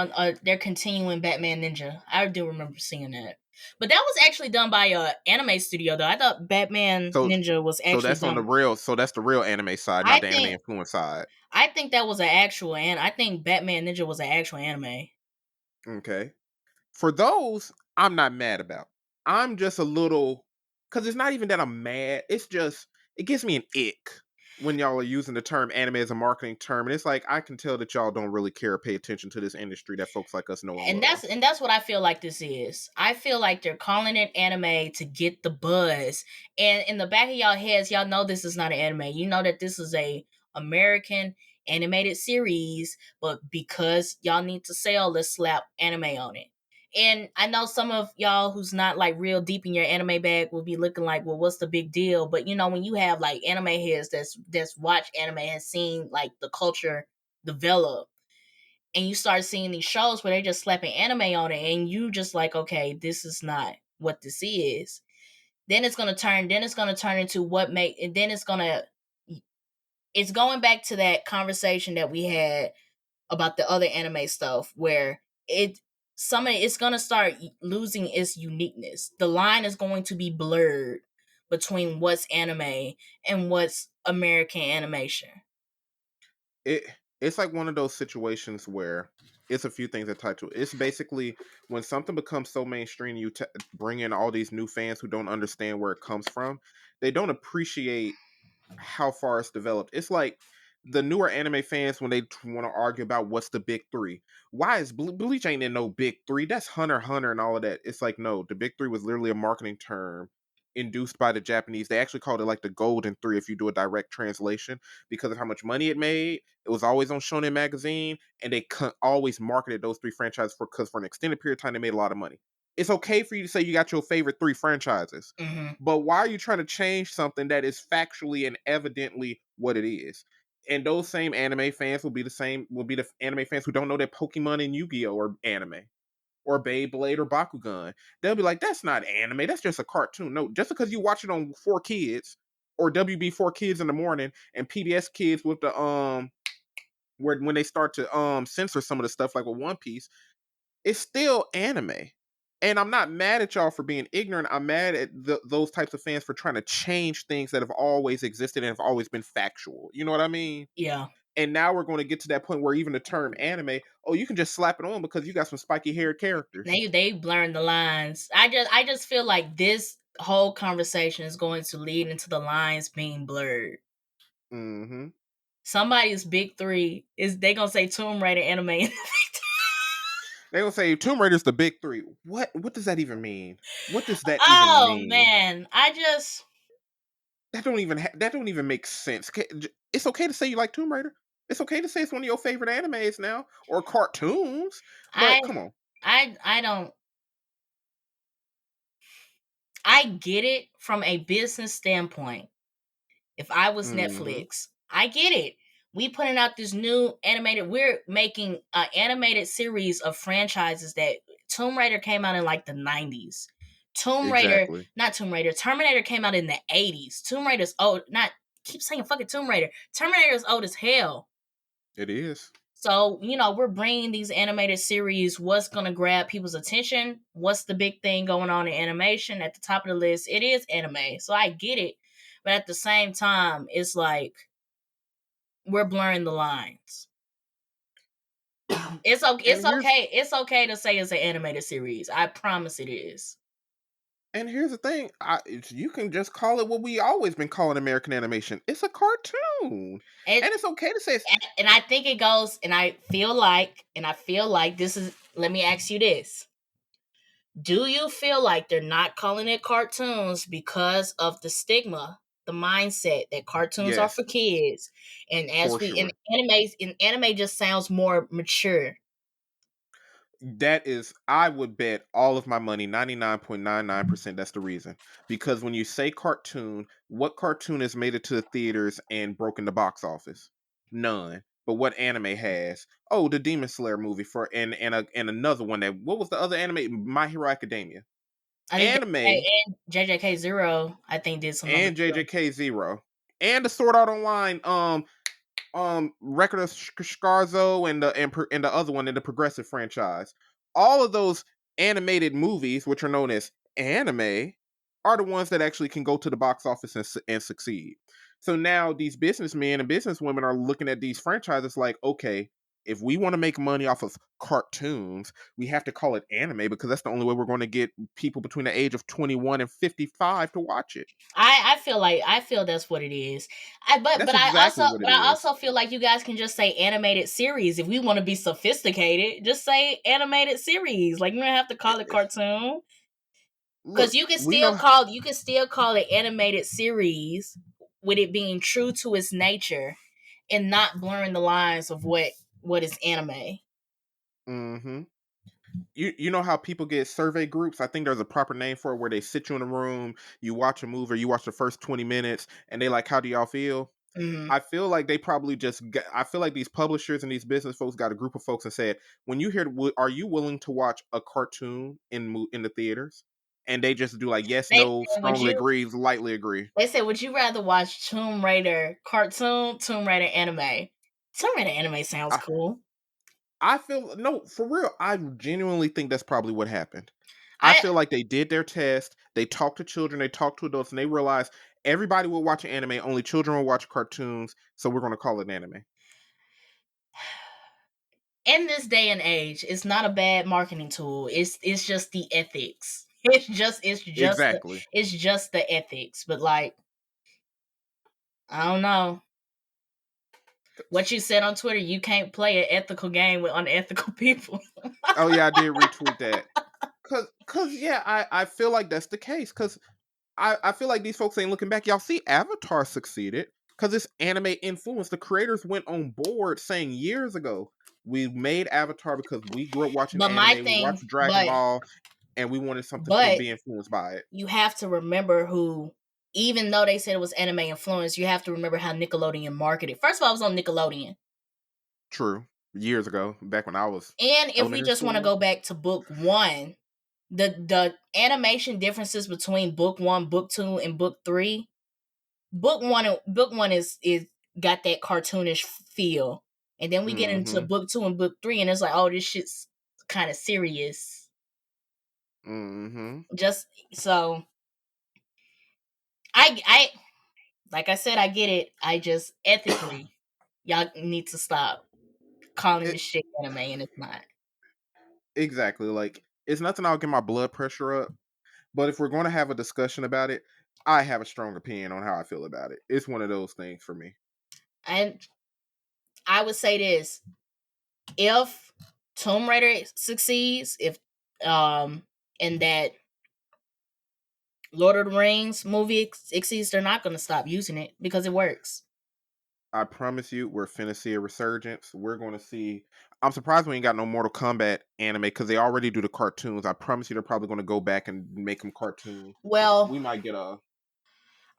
they're continuing Batman Ninja. I do remember seeing that. But that was actually done by a anime studio though. I thought Batman So Ninja was so actually that's on the done. real so that's the real anime side, not I the anime think influence side. I think that was an actual I think Batman Ninja was an actual anime. Okay. For those, I'm not mad about. I'm just a little, because it's not even that I'm mad. It's just it gives me an ick when y'all are using the term anime as a marketing term, and it's like I can tell that y'all don't really care or pay attention to this industry that folks like us know and love. And that's what I feel like this is. I feel like they're calling it anime to get the buzz. And in the back of y'all heads, y'all know this is not an anime. You know that this is a American animated series, but because y'all need to sell, let's slap anime on it. And I know some of y'all who's not like real deep in your anime bag will be looking like, well, what's the big deal? But you know, when you have like anime heads that's watched anime, has seen like the culture develop, and you start seeing these shows where they're just slapping anime on it, and you just like, okay, this is not what this is. Then it's gonna turn into what make and then it's going back to that conversation that we had about the other anime stuff where it's gonna start losing its uniqueness. The line is going to be blurred between what's anime and what's American animation. it it's like one of those situations where it's a few things that tie to it. It's basically when something becomes so mainstream, you bring in all these new fans who don't understand where it comes from. They don't appreciate how far it's developed. It's like the newer anime fans when they want to argue about what's the big three. Why is Bleach ain't in no big three? That's Hunter and all of that. It's like no, the big three was literally a marketing term induced by the Japanese. They actually called it like the golden three if you do a direct translation because of how much money it made. It was always on Shonen magazine, and they always marketed those three franchises because for an extended period of time they made a lot of money. It's okay for you to say you got your favorite three franchises, Mm-hmm. but why are you trying to change something that is factually and evidently what it is? And those same anime fans will be the anime fans who don't know that Pokemon and Yu-Gi-Oh are anime or Beyblade or Bakugan. They'll be like, that's not anime. That's just a cartoon. No, just because you watch it on 4Kids or WB 4Kids in the morning and PBS Kids with the where when they start to censor some of the stuff like with One Piece, it's still anime. And I'm not mad at y'all for being ignorant. I'm mad at those types of fans for trying to change things that have always existed and have always been factual. You know what I mean? Yeah. And now we're going to get to that point where even the term anime, oh, you can just slap it on because you got some spiky haired characters. They blurring the lines. I just feel like this whole conversation is going to lead into the lines being blurred. Mm-hmm. Somebody's big three is they gonna say Tomb Raider anime. They gonna say Tomb Raider's the big three. What does that even mean? What does that even Oh mean? man, That don't even make sense. It's okay to say you like Tomb Raider. It's okay to say it's one of your favorite animes now or cartoons. I But come on. I don't. I get it from a business standpoint. If I was Mm-hmm. Netflix, I get it. We putting out this new animated. We're making an animated series of franchises that Tomb Raider came out in like the 90s. Exactly. Terminator came out in the 80s. Tomb Raider's old. Not keep saying fucking Tomb Raider. Terminator's old as hell. It is. So, we're bringing these animated series. What's going to grab people's attention? What's the big thing going on in animation? At the top of the list, it is anime. So I get it. But at the same time, it's like we're blurring the lines. It's okay. And It's okay to say it's an animated series. I promise it is. and here's the thing. You can just call it what we always been calling American animation. It's a cartoon. And, And it's okay to say and I think it goes, and I feel like this is, let me ask you this. Do you feel like they're not calling it cartoons because of the stigma, the mindset that cartoons are Yes, for kids, and as for we sure. in anime just sounds more mature. That is, I would bet all of my money, 99.99%, that's the reason. Because when you say cartoon, what cartoon has made it to the theaters and broken the box office? None. But what anime has? Oh, the Demon Slayer movie for and another one that, what was the other anime? My Hero Academia. I think Anime JJK Zero, I think, did some numbers and too. JJK Zero. And the Sword Art Online Record of Scarzo and the other one in the Progressive franchise. All of those animated movies, which are known as anime, are the ones that actually can go to the box office and succeed. So now these businessmen and businesswomen are looking at these franchises like, okay, if we want to make money off of cartoons, we have to call it anime because that's the only way we're going to get people between the age of 21 and 55 to watch it. I feel that's what it is. That's exactly what it I is. also feel like you guys can just say animated series if we want to be sophisticated. Just say animated series. Like, you don't have to call it cartoon. Because Look, we know. you can still call it animated series with it being true to its nature and not blurring the lines of what is anime. Mm-hmm. You know how people get survey groups? I think there's a proper name for it where they sit you in a room, you watch a movie, or you watch the first 20 minutes, and they like, how do y'all feel? Mm-hmm. I feel like they probably I feel like these publishers and these business folks got a group of folks and said, when you hear, are you willing to watch a cartoon in the theaters? And they just do like, yes, They no, said, strongly agree, lightly agree. would you rather watch Tomb Raider cartoon, Tomb Raider anime? Tomb Raider anime sounds cool. I feel, no, for real, I genuinely think that's probably what happened. I I feel like they did their test. They talked to children, they talked to adults, and they realized everybody will watch anime. Only children will watch cartoons, so we're going to call it anime. In this day and age, it's not a bad marketing tool. It's just the ethics. Exactly. It's just the ethics. But like, I don't know. What you said on Twitter, you can't play an ethical game with unethical people. Oh yeah, I did retweet that. Cause yeah, I feel like that's the case. Cause I feel like these folks ain't looking back. Y'all see, Avatar succeeded because it's anime influence. The creators went on board saying years ago, we made Avatar because we grew up watching But my anime, we thing, watched Dragon Ball, and we wanted something to but be influenced by it. you have to remember who, even though they said it was anime influence, you have to remember how Nickelodeon marketed. First of all, I was on Nickelodeon. True. Years ago, back when I was And if we elementary just want to school. go back to book one, the animation differences between book one, book two, and book three. Book one is got that cartoonish feel. And then we get into Mm-hmm. book two and book three, and it's like, oh, this shit's kind of serious. Mm-hmm. Just so I like I said, I get it. I just ethically, y'all need to stop calling It, this shit anime, and it's not. exactly. Like, it's nothing I'll get my blood pressure up. But if we're going to have a discussion about it, I have a strong opinion on how I feel about it. It's one of those things for me. And I would say this: if Tomb Raider succeeds, if and that Lord of the Rings movie succeeds, they're not going to stop using it because it works. I promise you, we're finna see a resurgence. We're going to see. I'm surprised we ain't got no Mortal Kombat anime because they already do the cartoons. I promise you, they're probably going to go back and make them cartoons. Well, We might get a.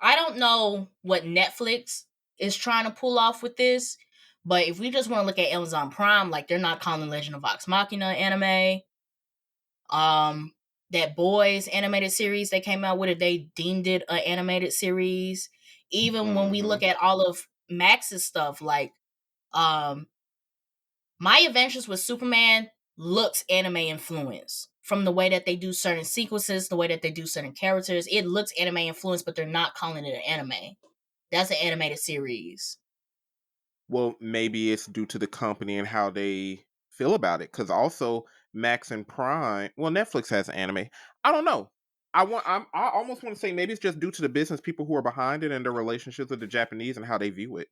I don't know what Netflix is trying to pull off with this, but if we just want to look at Amazon Prime, like, they're not calling Legend of Vox Machina anime. That Boys animated series they came out with it, they deemed it an animated series. Even when we Mm-hmm. look at all of Max's stuff, like um My Adventures with Superman looks anime influenced from the way that they do certain sequences, the way that they do certain characters. It looks anime influenced, but they're not calling it an anime. That's an animated series. Well, maybe it's due to the company and how they feel about it. Because also Max and Prime, well, Netflix has anime. I don't know. I almost want to say maybe it's just due to the business people who are behind it and their relationships with the Japanese and how they view it.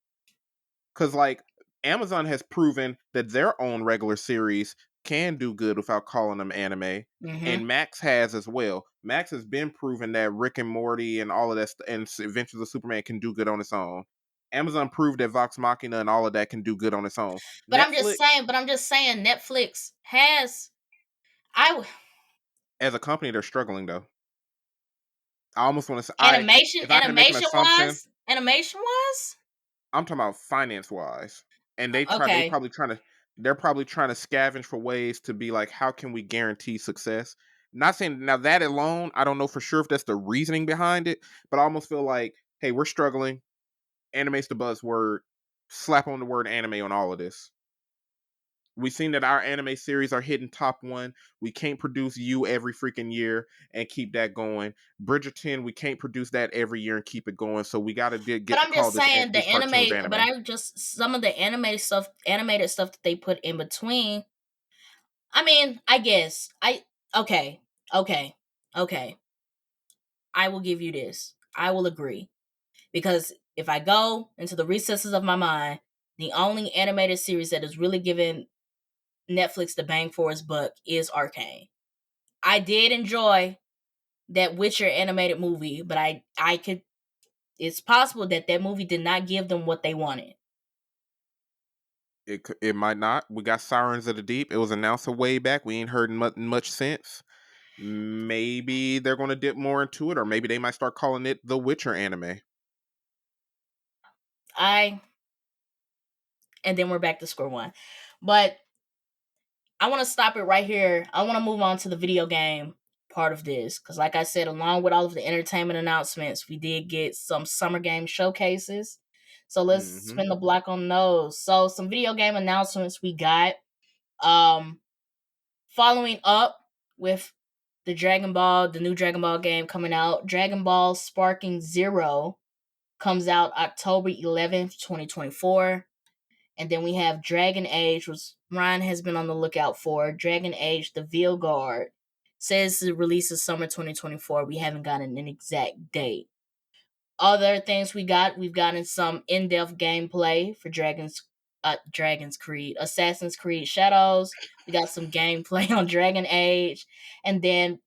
Because like Amazon has proven that their own regular series can do good without calling them anime. Mm-hmm. And Max has as well. Max has been proven that Rick and Morty and all of that and Adventures of Superman can do good on its own. Amazon proved that Vox Machina and all of that can do good on its own. But Netflix, I'm just saying Netflix has as a company, they're struggling though. I almost want to say, animation if I had to make an assumption, animation wise. I'm talking about finance wise, and they're Okay. probably trying to scavenge for ways to be like, how can we guarantee success? Not saying now that alone, I don't know for sure if that's the reasoning behind it, but I almost feel like, hey, we're struggling. Anime's the buzzword. Slap on the word anime on all of this. We've seen that our anime series are hitting top 1. We can't produce You every freaking year and keep that going. Bridgerton, we can't produce that every year and keep it going. So we got to get But to I'm call just saying the these cartoons anime. anime. But I just some of the animated stuff that they put in between. I mean, I guess okay. I will give you this. I will agree. Because if I go into the recesses of my mind, the only animated series that is really giving Netflix the bang for its buck is Arcane. I did enjoy that Witcher animated movie, but I could. It's possible that movie did not give them what they wanted. It might not. We got Sirens of the Deep. It was announced a way back. We ain't heard much since. Maybe they're going to dip more into it, or maybe they might start calling it the Witcher anime. And then we're back to square one. But I want to stop it right here. I want to move on to the video game part of this. Because like I said, along with all of the entertainment announcements, we did get some summer game showcases. So let's spin the block on those. So some video game announcements we got. Following up with the new Dragon Ball game coming out. Dragon Ball Sparking Zero comes out October 11th, 2024. And then we have Dragon Age, which Ryan has been on the lookout for. Dragon Age, the Veilgaurd. Says it releases summer 2024. We haven't gotten an exact date. Other things we've gotten some in-depth gameplay for Assassin's Creed Shadows. We got some gameplay on Dragon Age. And then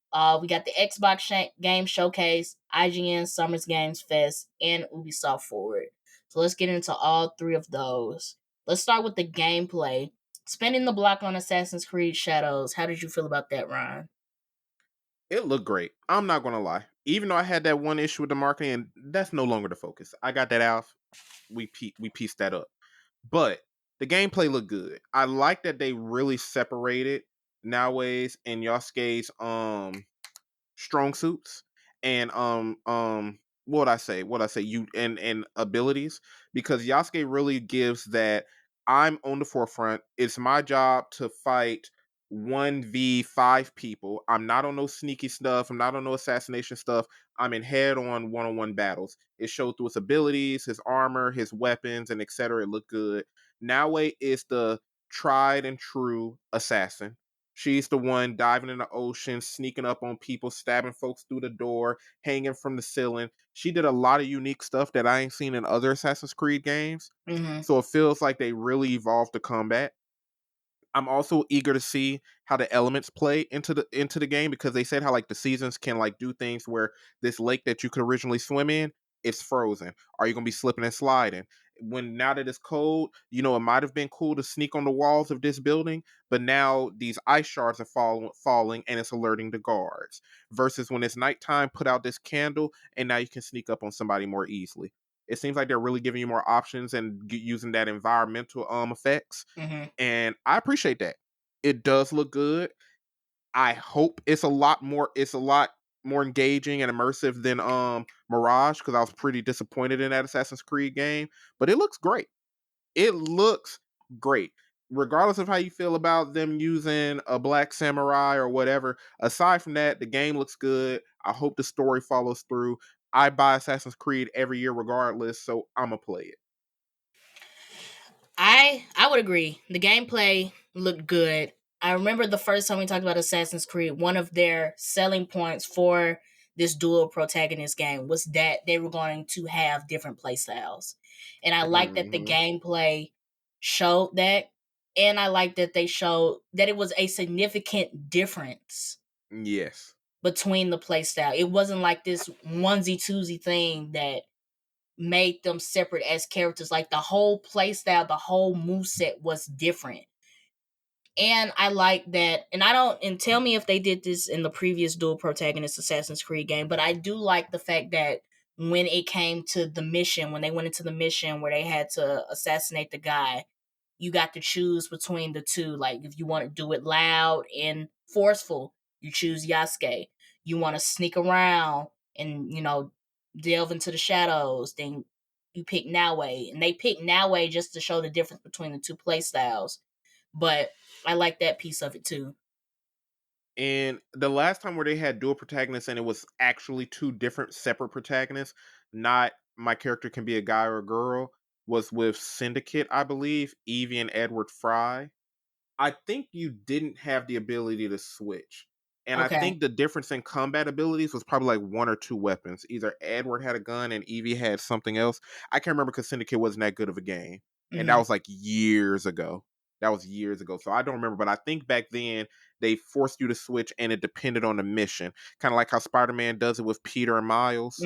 we got the Xbox Game Showcase, IGN Summers Games Fest, and Ubisoft Forward. So let's get into all three of those. Let's start with the gameplay. Spinning the block on Assassin's Creed Shadows. How did you feel about that, Ryan? It looked great. I'm not gonna lie. Even though I had that one issue with the marketing, and that's no longer the focus. I got that out. We pieced that up. But the gameplay looked good. I like that they really separated Naoe's and Yosuke's strong suits and what I say you and abilities, because Yasuke really gives that I'm on the forefront. It's my job to fight 1v5 people. I'm not on no sneaky stuff. I'm not on no assassination stuff. I'm in head-on one-on-one battles. It showed through his abilities, his armor, his weapons, and etc. It looked good. Naoe is the tried and true assassin. She's the one diving in the ocean, sneaking up on people, stabbing folks through the door, hanging from the ceiling. She did a lot of unique stuff that I ain't seen in other Assassin's Creed games. Mm-hmm. So it feels like they really evolved the combat. I'm also eager to see how the elements play into the game, because they said how like the seasons can like do things where this lake that you could originally swim in, it's frozen. Are you gonna be slipping and sliding? Now that it's cold, it might have been cool to sneak on the walls of this building, but now these ice shards are falling and it's alerting the guards. Versus when it's nighttime, put out this candle and now you can sneak up on somebody more easily. It seems like they're really giving you more options and using that environmental effects. Mm-hmm. And I appreciate that. It does look good. I hope it's a lot more engaging and immersive than Mirage, because I was pretty disappointed in that Assassin's Creed game, but it looks great. It looks great. Regardless of how you feel about them using a black samurai or whatever, aside from that, the game looks good. I hope the story follows through. I buy Assassin's Creed every year regardless, so I'm gonna play it. I would agree. The gameplay looked good. I remember the first time we talked about Assassin's Creed, one of their selling points for this dual protagonist game was that they were going to have different play styles. And I like that the gameplay showed that. And I like that they showed that it was a significant difference Yes. between the playstyle. It wasn't like this onesie twosie thing that made them separate as characters. Like the whole playstyle, the whole moveset was different. And I like that, and tell me if they did this in the previous dual protagonist Assassin's Creed game, but I do like the fact that when it came to the mission, when they went into the mission where they had to assassinate the guy, you got to choose between the two. Like if you want to do it loud and forceful, you choose Yasuke. You want to sneak around and, delve into the shadows, then you pick Naue. And they picked Naue just to show the difference between the two play styles. But I like that piece of it too. And the last time where they had dual protagonists and it was actually two different separate protagonists, not my character can be a guy or a girl, was with Syndicate, I believe, Evie and Edward Fry. I think you didn't have the ability to switch. And I Okay. think the difference in combat abilities was probably like one or two weapons. Either Edward had a gun and Evie had something else. I can't remember because Syndicate wasn't that good of a game. And that was like years ago. That was years ago. So I don't remember. But I think back then they forced you to switch and it depended on the mission. Kind of like how Spider-Man does it with Peter and Miles.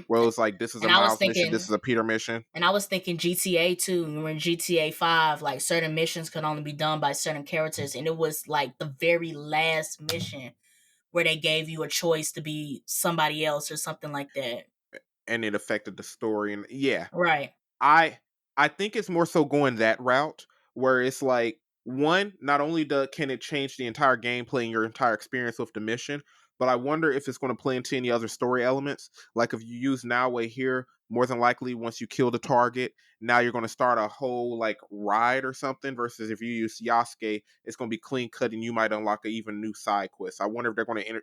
Where it was like, this is a And I was Miles mission, this thinking, is a Peter mission. and I was thinking GTA too. Remember in GTA 5, like certain missions could only be done by certain characters. And it was like the very last mission where they gave you a choice to be somebody else or something like that. And it affected the story. And yeah. Right. I think it's more so going that route where it's like, one, not only can it change the entire gameplay and your entire experience with the mission, but I wonder if it's going to play into any other story elements. Like if you use Noway here, more than likely once you kill the target, now you're going to start a whole like ride or something. Versus if you use Yasuke, it's going to be clean cut and you might unlock an even new side quest. I wonder if they're going to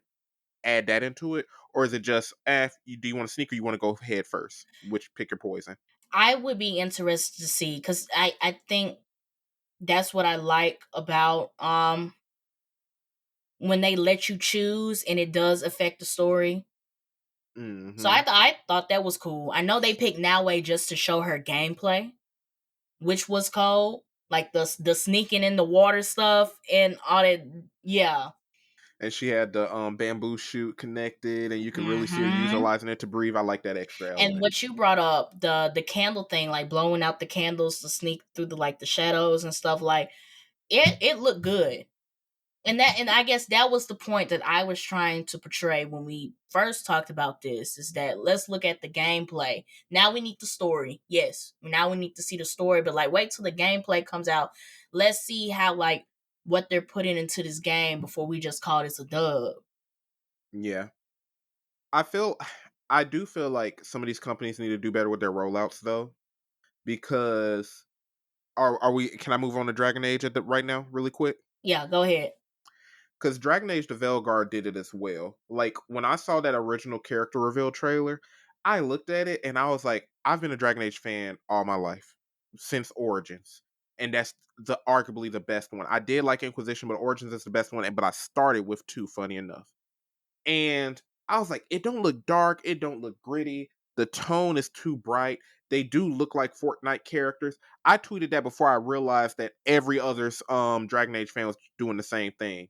add that into it, or is it just, do you want to sneak or you want to go head first? Which pick your poison. I would be interested to see, because I think that's what I like about when they let you choose and it does affect the story. Mm-hmm. So I thought that was cool. I know they picked Naue just to show her gameplay, which was cool, like the sneaking in the water stuff and all that. Yeah. And she had the bamboo shoot connected, and you can really see her utilizing it to breathe. I like that extra element. And what you brought up, the candle thing, like blowing out the candles to sneak through the shadows and stuff, like it looked good. And I guess that was the point that I was trying to portray when we first talked about this, is that let's look at the gameplay. Now we need the story. Yes. Now we need to see the story, but like wait till the gameplay comes out. Let's see how like what they're putting into this game before we just call this a dub. Yeah. I do feel like some of these companies need to do better with their rollouts though. Because can I move on to Dragon Age right now really quick? Yeah, go ahead. Because Dragon Age the Veilgaurd did it as well. Like, when I saw that original character reveal trailer, I looked at it and I was like, I've been a Dragon Age fan all my life, since Origins. And that's arguably the best one. I did like Inquisition, but Origins is the best one. But I started with 2, funny enough. And I was like, it don't look dark, it don't look gritty, the tone is too bright. They do look like Fortnite characters. I tweeted that before I realized that every other Dragon Age fan was doing the same thing.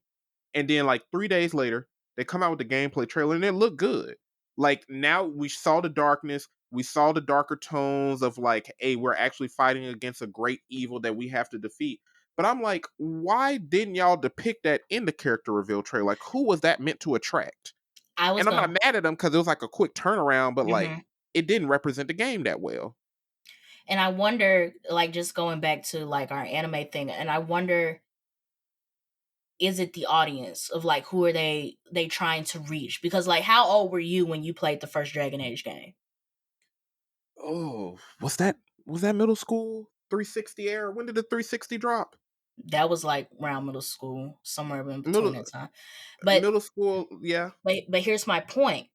And then like 3 days later, they come out with the gameplay trailer and it looked good. Like now we saw the darkness, we saw the darker tones of like, hey, we're actually fighting against a great evil that we have to defeat. But I'm like, why didn't y'all depict that in the character reveal trailer? Like, who was that meant to attract? And I'm not mad at them because it was like a quick turnaround, but like it didn't represent the game that well. And I wonder, like, just going back to like our anime thing, and I wonder, is it the audience of like who are they trying to reach? Because like, how old were you when you played the first Dragon Age game? Oh, was that middle school? 360 era? When did the 360 drop? That was like around middle school, somewhere in between that time. But middle school, yeah. But here's my point.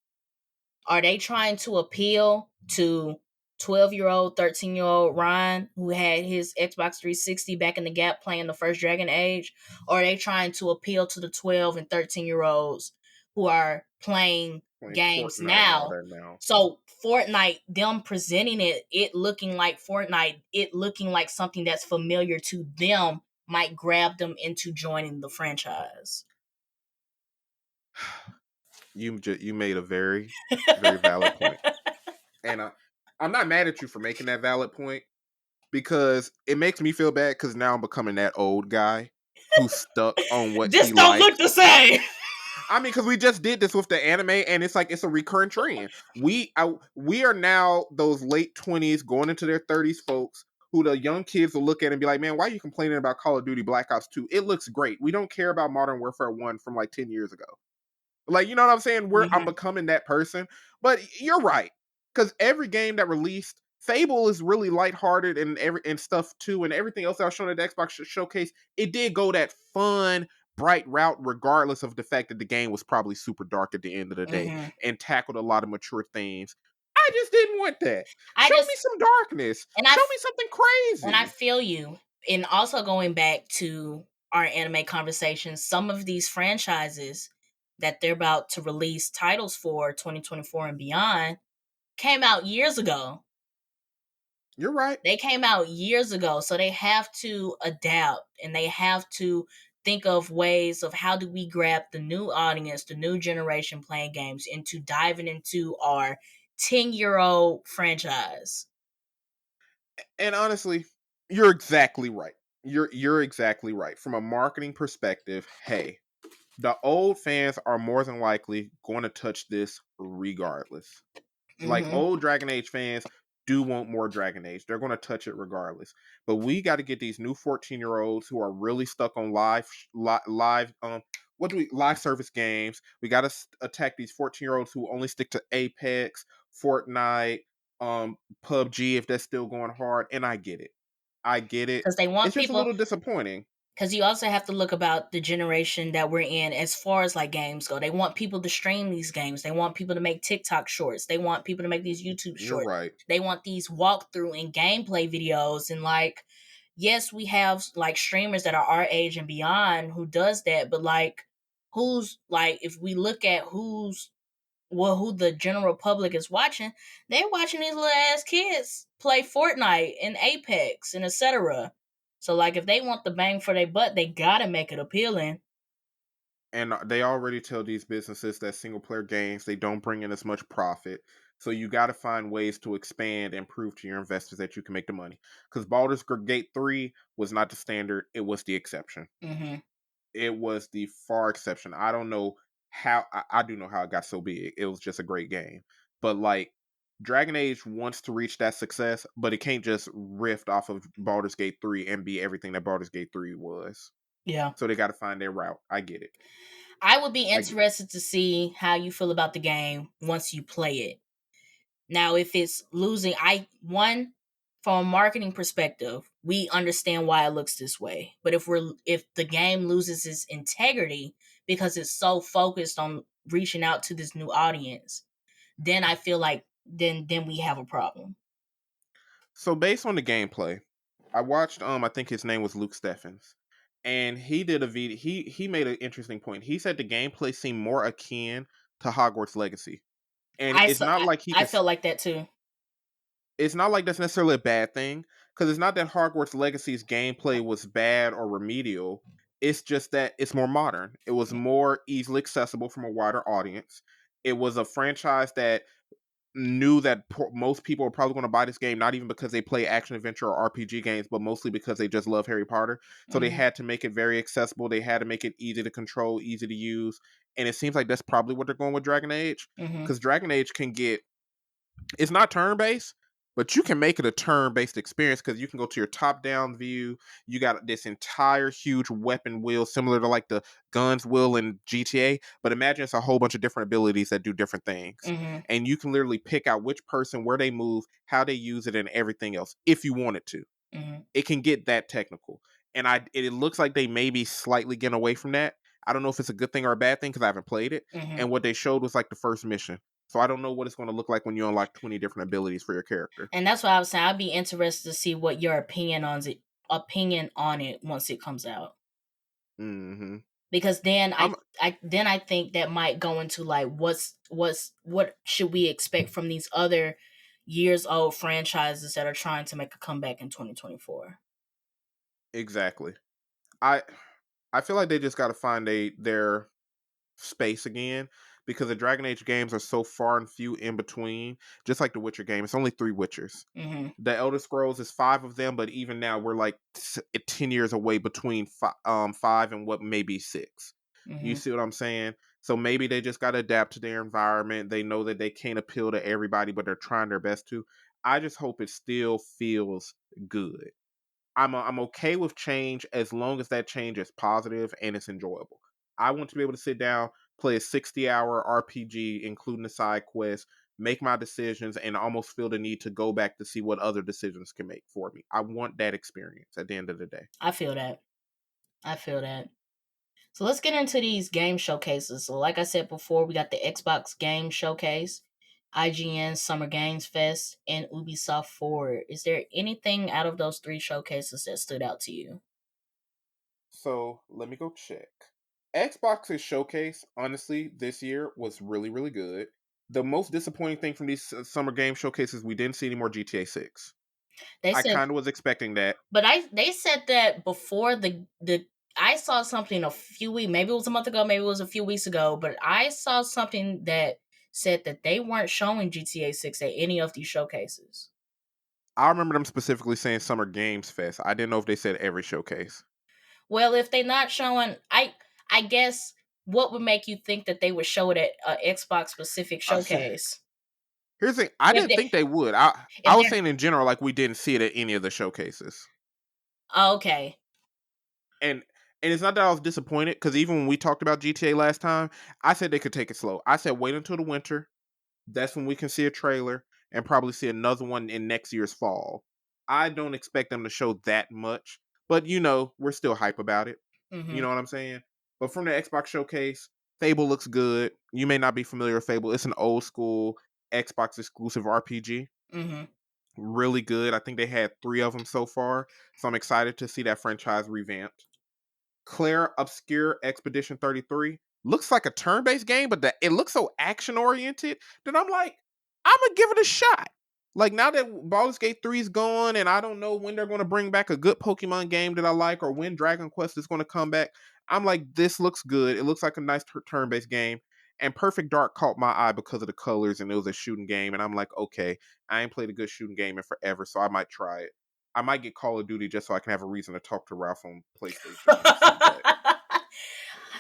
Are they trying to appeal to 12-year-old, 13-year-old Ryan who had his Xbox 360 back in the gap playing the first Dragon Age? Or are they trying to appeal to the 12 and 13-year-olds who are playing games now? So Fortnite, them presenting it looking like Fortnite, it looking like something that's familiar to them might grab them into joining the franchise? You made a very, very valid point. And I'm not mad at you for making that valid point, because it makes me feel bad because now I'm becoming that old guy who's stuck on what This he don't look likes. the same. I mean, because we just did this with the anime, and it's like it's a recurrent trend. We are now those late 20s going into their 30s folks who the young kids will look at and be like, man, why are you complaining about Call of Duty Black Ops 2? It looks great. We don't care about Modern Warfare 1 from like 10 years ago. Like, you know what I'm saying? I'm becoming that person. But you're right. Because every game that released, Fable is really lighthearted and stuff too, and everything else that was shown at the Xbox showcase, it did go that fun, bright route, regardless of the fact that the game was probably super dark at the end of the day and tackled a lot of mature themes. I just didn't want that. Show me some darkness. Show me something crazy. And I feel you. And also going back to our anime conversation, some of these franchises that they're about to release titles for 2024 and beyond came out years ago. You're right. They came out years ago, so they have to adapt and they have to think of ways of how do we grab the new audience, the new generation playing games into diving into our 10-year-old franchise. And honestly, you're exactly right. You're exactly right. From a marketing perspective, hey, the old fans are more than likely going to touch this regardless. Like, old Dragon Age fans do want more Dragon Age. They're going to touch it regardless. But we got to get these new 14-year-olds who are really stuck on live service games. We got to attack these 14-year-olds who only stick to Apex, Fortnite, PUBG if that's still going hard. And I get it. Because they want It's just people. a little disappointing. Because you also have to look about the generation that we're in as far as like games go. They want people to stream these games. They want people to make TikTok shorts. They want people to make these YouTube shorts. You're right. They want these walkthrough and gameplay videos. And like, yes, we have like streamers that are our age and beyond who does that. But like, who's like, if we look at who the general public is watching, they're watching these little ass kids play Fortnite and Apex and etc. So, like, if they want the bang for their butt, they gotta make it appealing. And they already tell these businesses that single player games, they don't bring in as much profit. So you got to find ways to expand and prove to your investors that you can make the money. Because Baldur's Gate 3 was not the standard. It was the exception. It was the far exception. I don't know how. I do know how it got so big. It was just a great game. But like, Dragon Age wants to reach that success, but it can't just riff off of Baldur's Gate 3 and be everything that Baldur's Gate 3 was. Yeah. So they got to find their route. I get it. I would be interested to see how you feel about the game once you play it. Now, if it's losing, from a marketing perspective, we understand why it looks this way. But if the game loses its integrity because it's so focused on reaching out to this new audience, then I feel like then we have a problem. So based on the gameplay, I watched I think his name was Luke Steffens, and he did a video. He made an interesting point. He said the gameplay seemed more akin to Hogwarts Legacy, and I it's not like I felt like that too. It's not like that's necessarily a bad thing, because it's not that Hogwarts Legacy's gameplay was bad or remedial. It's just that it's more modern. It was more easily accessible from a wider audience. It was a franchise that knew that most people are probably going to buy this game, not even because they play action adventure or RPG games, but mostly because they just love Harry Potter. So they had to make it very accessible. They had to make it easy to control, easy to use. And it seems like that's probably what they're going with Dragon Age, because Dragon Age it's not turn-based, but you can make it a turn-based experience because you can go to your top-down view. You got this entire huge weapon wheel, similar to like the guns wheel in GTA. But imagine it's a whole bunch of different abilities that do different things. And you can literally pick out which person, where they move, how they use it, and everything else, if you wanted to. It can get that technical. And it looks like they may be slightly getting away from that. I don't know if it's a good thing or a bad thing because I haven't played it. And what they showed was like the first mission. So I don't know what it's going to look like when you unlock 20 different abilities for your character. And that's why I was saying I'd be interested to see what your opinion on it once it comes out. Because then I think that might go into like what should we expect from these other years old franchises that are trying to make a comeback in 2024. Exactly. I feel like they just got to find their space again because the Dragon Age games are so far and few in between. Just like the Witcher game, it's only 3 Witchers. Mm-hmm. The Elder Scrolls is 5 of them, but even now we're like 10 years away between 5 and what maybe 6. You Mm-hmm. see what I'm saying? So maybe they just got to adapt to their environment. They know that they can't appeal to everybody, but they're trying their best to. I just hope it still feels good. I'm okay with change as long as that change is positive and it's enjoyable. I want to be able to sit down, play a 60-hour RPG, including the side quests, make my decisions, and almost feel the need to go back to see what other decisions can make for me. I want that experience at the end of the day. I feel that. So let's get into these game showcases. So like I said before, we got the Xbox Game Showcase, IGN Summer Games Fest, and Ubisoft Forward. Is there anything out of those 3 showcases that stood out to you? So let me go check. Xbox's showcase, honestly, this year was really, really good. The most disappointing thing from these summer game showcases, we didn't see any more GTA 6. They I said, kind of was expecting that. but they said that before the I saw something a few weeks, maybe it was a month ago, maybe it was a few weeks ago, but I saw something that said that they weren't showing GTA 6 at any of these showcases. I remember them specifically saying Summer Games Fest. I didn't know if they said every showcase. Well, if they're not showing, I guess what would make you think that they would show it at an Xbox specific See, showcase? here's the thing. I If didn't they think they would. if I was they're saying in general, like we didn't see it at any of the showcases. okay. And it's not that I was disappointed because even when we talked about GTA last time, I said they could take it slow. I said wait until the winter. That's when we can see a trailer and probably see another one in next year's fall. I don't expect them to show that much, but we're still hype about it. You Mhm. know what I'm saying? But from the Xbox showcase, Fable looks good. You may not be familiar with Fable. It's an old school Xbox exclusive RPG. Mhm. Really good. I think they had 3 of them so far. So I'm excited to see that franchise revamped. Claire Obscure Expedition 33 looks like a turn-based game, but it looks so action-oriented that I'm like, I'm gonna give it a shot. Like now that Baldur's Gate 3 is gone, and I don't know when they're gonna bring back a good Pokemon game that I like, or when Dragon Quest is gonna come back. I'm like, this looks good. It looks like a nice turn-based game. And Perfect Dark caught my eye because of the colors, and it was a shooting game. And I'm like, okay, I ain't played a good shooting game in forever, so I might try it. I might get Call of Duty just so I can have a reason to talk to Ralph on PlayStation when I see. But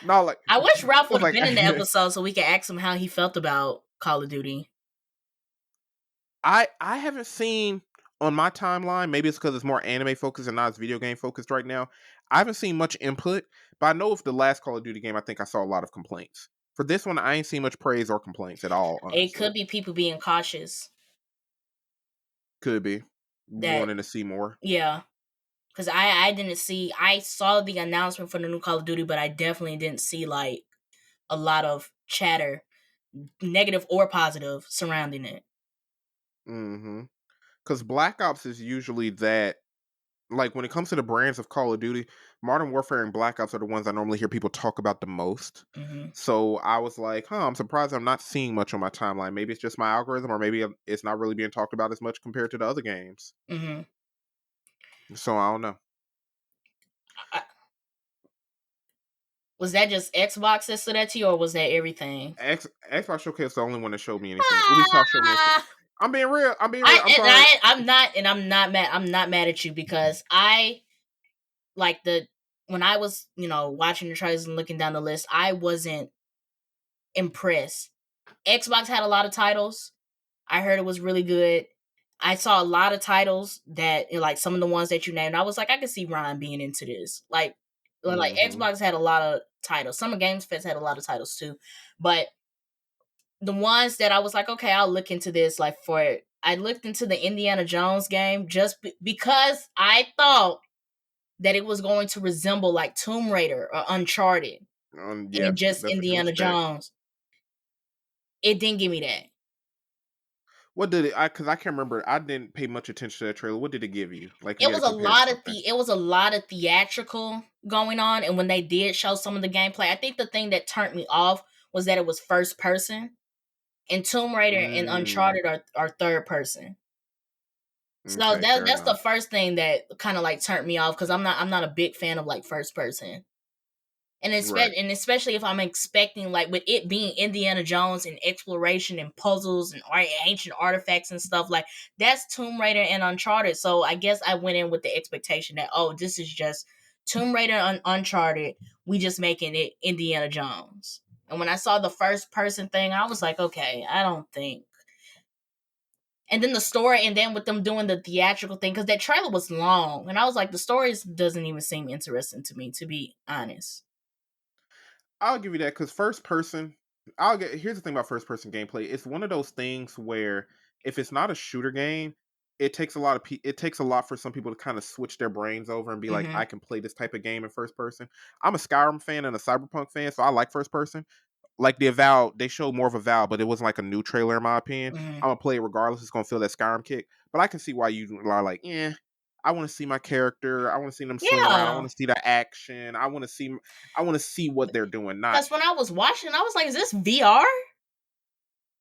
no, like I wish Ralph would it's have like been in the episode so we could ask him how he felt about Call of Duty. I haven't seen on my timeline. Maybe it's because it's more anime focused and not as video game focused right now. I haven't seen much input, but I know if the last Call of Duty game, I think I saw a lot of complaints. For this one, I ain't seen much praise or complaints at all. It Honestly, could be people being cautious. could be That wanting to see more. yeah, because I didn't see. I saw the announcement for the new Call of Duty, but I definitely didn't see like a lot of chatter, negative or positive, surrounding it. Mm-hmm. Because Black Ops is usually that. Like when it comes to the brands of Call of Duty, Modern Warfare and Black Ops are the ones I normally hear people talk about the most. Mm-hmm. So I was like, I'm surprised I'm not seeing much on my timeline. Maybe it's just my algorithm, or maybe it's not really being talked about as much compared to the other games. Mm-hmm. So I don't know. Was that just Xbox that stood out to you, or was that everything? Xbox Showcase is the only one that showed me anything. Ubisoft showed me a couple. I'm being real. I'm being real. I'm sorry. I'm not mad. I'm not mad at you because I like when I was watching the trailers and looking down the list, I wasn't impressed. Xbox had a lot of titles. I heard it was really good. I saw a lot of titles that like some of the ones that you named. I was like, I could see Ryan being into this. Like Mm-hmm. Xbox had a lot of titles. Summer Games Fest had a lot of titles too, but the ones that I was like, okay, I'll look into this. Like I looked into the Indiana Jones game just because I thought that it was going to resemble like Tomb Raider or Uncharted Yeah, and just that's what you Indiana expect. Jones. It didn't give me that. What did it? Because I can't remember. I didn't pay much attention to that trailer. What did it give you? Like if It you had was to a compare it to lot of something. it was a lot of theatrical going on, and when they did show some of the gameplay, I think the thing that turned me off was that it was first person, and Tomb Raider and Mm, Uncharted are third person. So Okay, fair that's the enough. first thing that kind of like turned me off because I'm not a big fan of like first person. And Right. especially if I'm expecting, like, with it being Indiana Jones and exploration and puzzles and ancient artifacts and stuff, like, that's Tomb Raider and Uncharted. So I guess I went in with the expectation that, oh, this is just Tomb Raider and Uncharted. We just making it Indiana Jones. And when I saw the first person thing, I was like, okay, I don't think. And then the story, and then with them doing the theatrical thing, because that trailer was long, and I was like, the story doesn't even seem interesting to me, to be honest. I'll give you that because first person. Here's the thing about first person gameplay. It's one of those things where if it's not a shooter game, it takes a lot of it takes a lot for some people to kind of switch their brains over and be like, Mm-hmm. I can play this type of game in first person. I'm a Skyrim fan and a Cyberpunk fan, so I like first person. Like the Avowed, they showed more of Avowed, but it wasn't like a new trailer in my opinion. Mm-hmm. I'm gonna play it regardless. It's gonna feel that Skyrim kick, but I can see why you are like, yeah. I want to see my character. I want to see them swing around. I Yeah. want to see the action. I want to see. I want to see what they're doing. Not. Because when I was watching, I was like, "Is this VR?"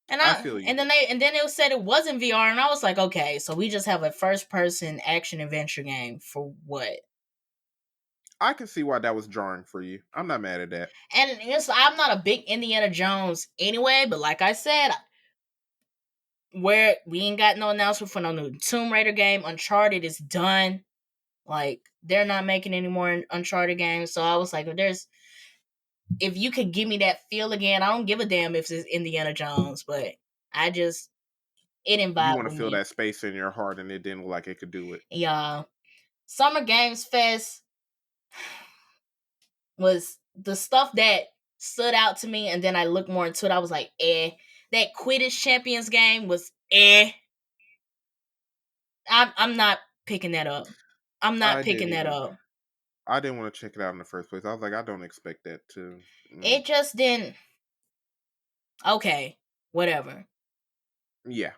And I feel you. and then it said it wasn't VR, and I was like, "Okay, so we just have a first person action adventure game for what?" I can see why that was jarring for you. I'm not mad at that. And I'm not a big Indiana Jones anyway, but like I said, where we ain't got no announcement for no new Tomb Raider game, Uncharted is done. Like, they're not making any more Uncharted games, so I was like, if you could give me that feel again, I don't give a damn if it's Indiana Jones, but I just it didn't You vibe want to with feel me. that space in your heart, and it didn't look like it could do it. Yeah. Summer Games Fest was the stuff that stood out to me, and then I looked more into it. I was like, eh. That Quidditch Champions game was eh. I'm not picking that up. I'm not I picking didn't that even. up. I didn't want to check it out in the first place. I was like, I don't expect that to. It just didn't. Okay, whatever. Yeah.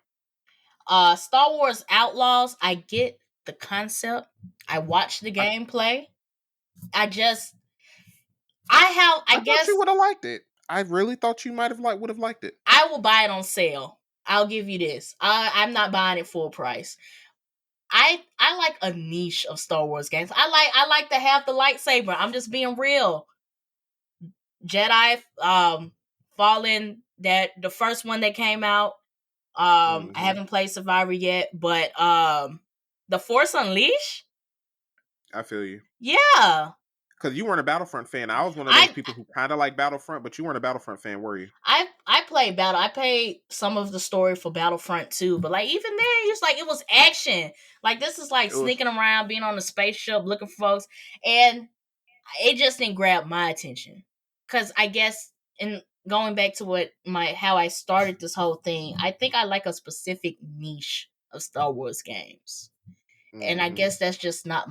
Star Wars Outlaws, I get the concept. I watched the I, gameplay. I I thought you guess would have liked it. I really thought you might have would have liked it. I will buy it on sale. I'll give you this. I'm not buying it full price. I like a niche of Star Wars games. I like to have the lightsaber. I'm just being real. Jedi Fallen, that the first one that came out. I haven't played Survivor yet, but The Force Unleashed? I feel you. Yeah. Because you weren't a Battlefront fan. I was one of those I people who kind of like Battlefront, but you weren't a Battlefront fan, were you? I played Battle. I played some of the story for Battlefront 2, but like even then, it's like it was action. Like this is like It was. sneaking around, being on the spaceship, looking for folks, and it just didn't grab my attention. Cause I guess in going back to how I started this whole thing, I think I like a specific niche of Star Wars games, and I guess that's just not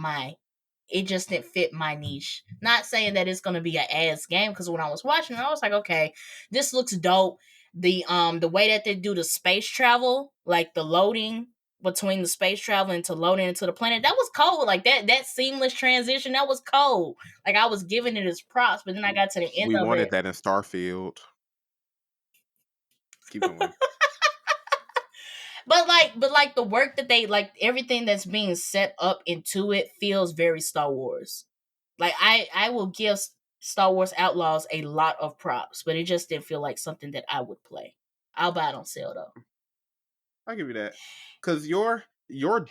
it just didn't fit my niche. Not saying that it's gonna be an ass game, because when I was watching it, I was like, okay, this looks dope. The way that they do the space travel, like the loading between the space travel into loading into the planet, that was cold. Like that seamless transition, that was cold. Like I was giving it its props, but then I got to the end We of wanted it. that in Starfield. Keep going. But like the work that they like, everything that's being set up into it feels very Star Wars. Like I will give Star Wars Outlaws a lot of props, but it just didn't feel like something that I would play. I'll buy it on sale though. I'll give you that. Because your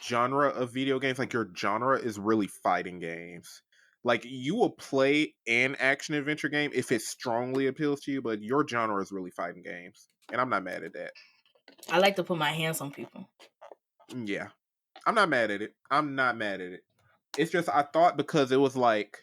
genre of video games, like your genre is really fighting games. Like you will play an action adventure game if it strongly appeals to you, but your genre is really fighting games. And I'm not mad at that. I like to put my hands on people. Yeah. I'm not mad at it. I'm not mad at it. It's just I thought because it was like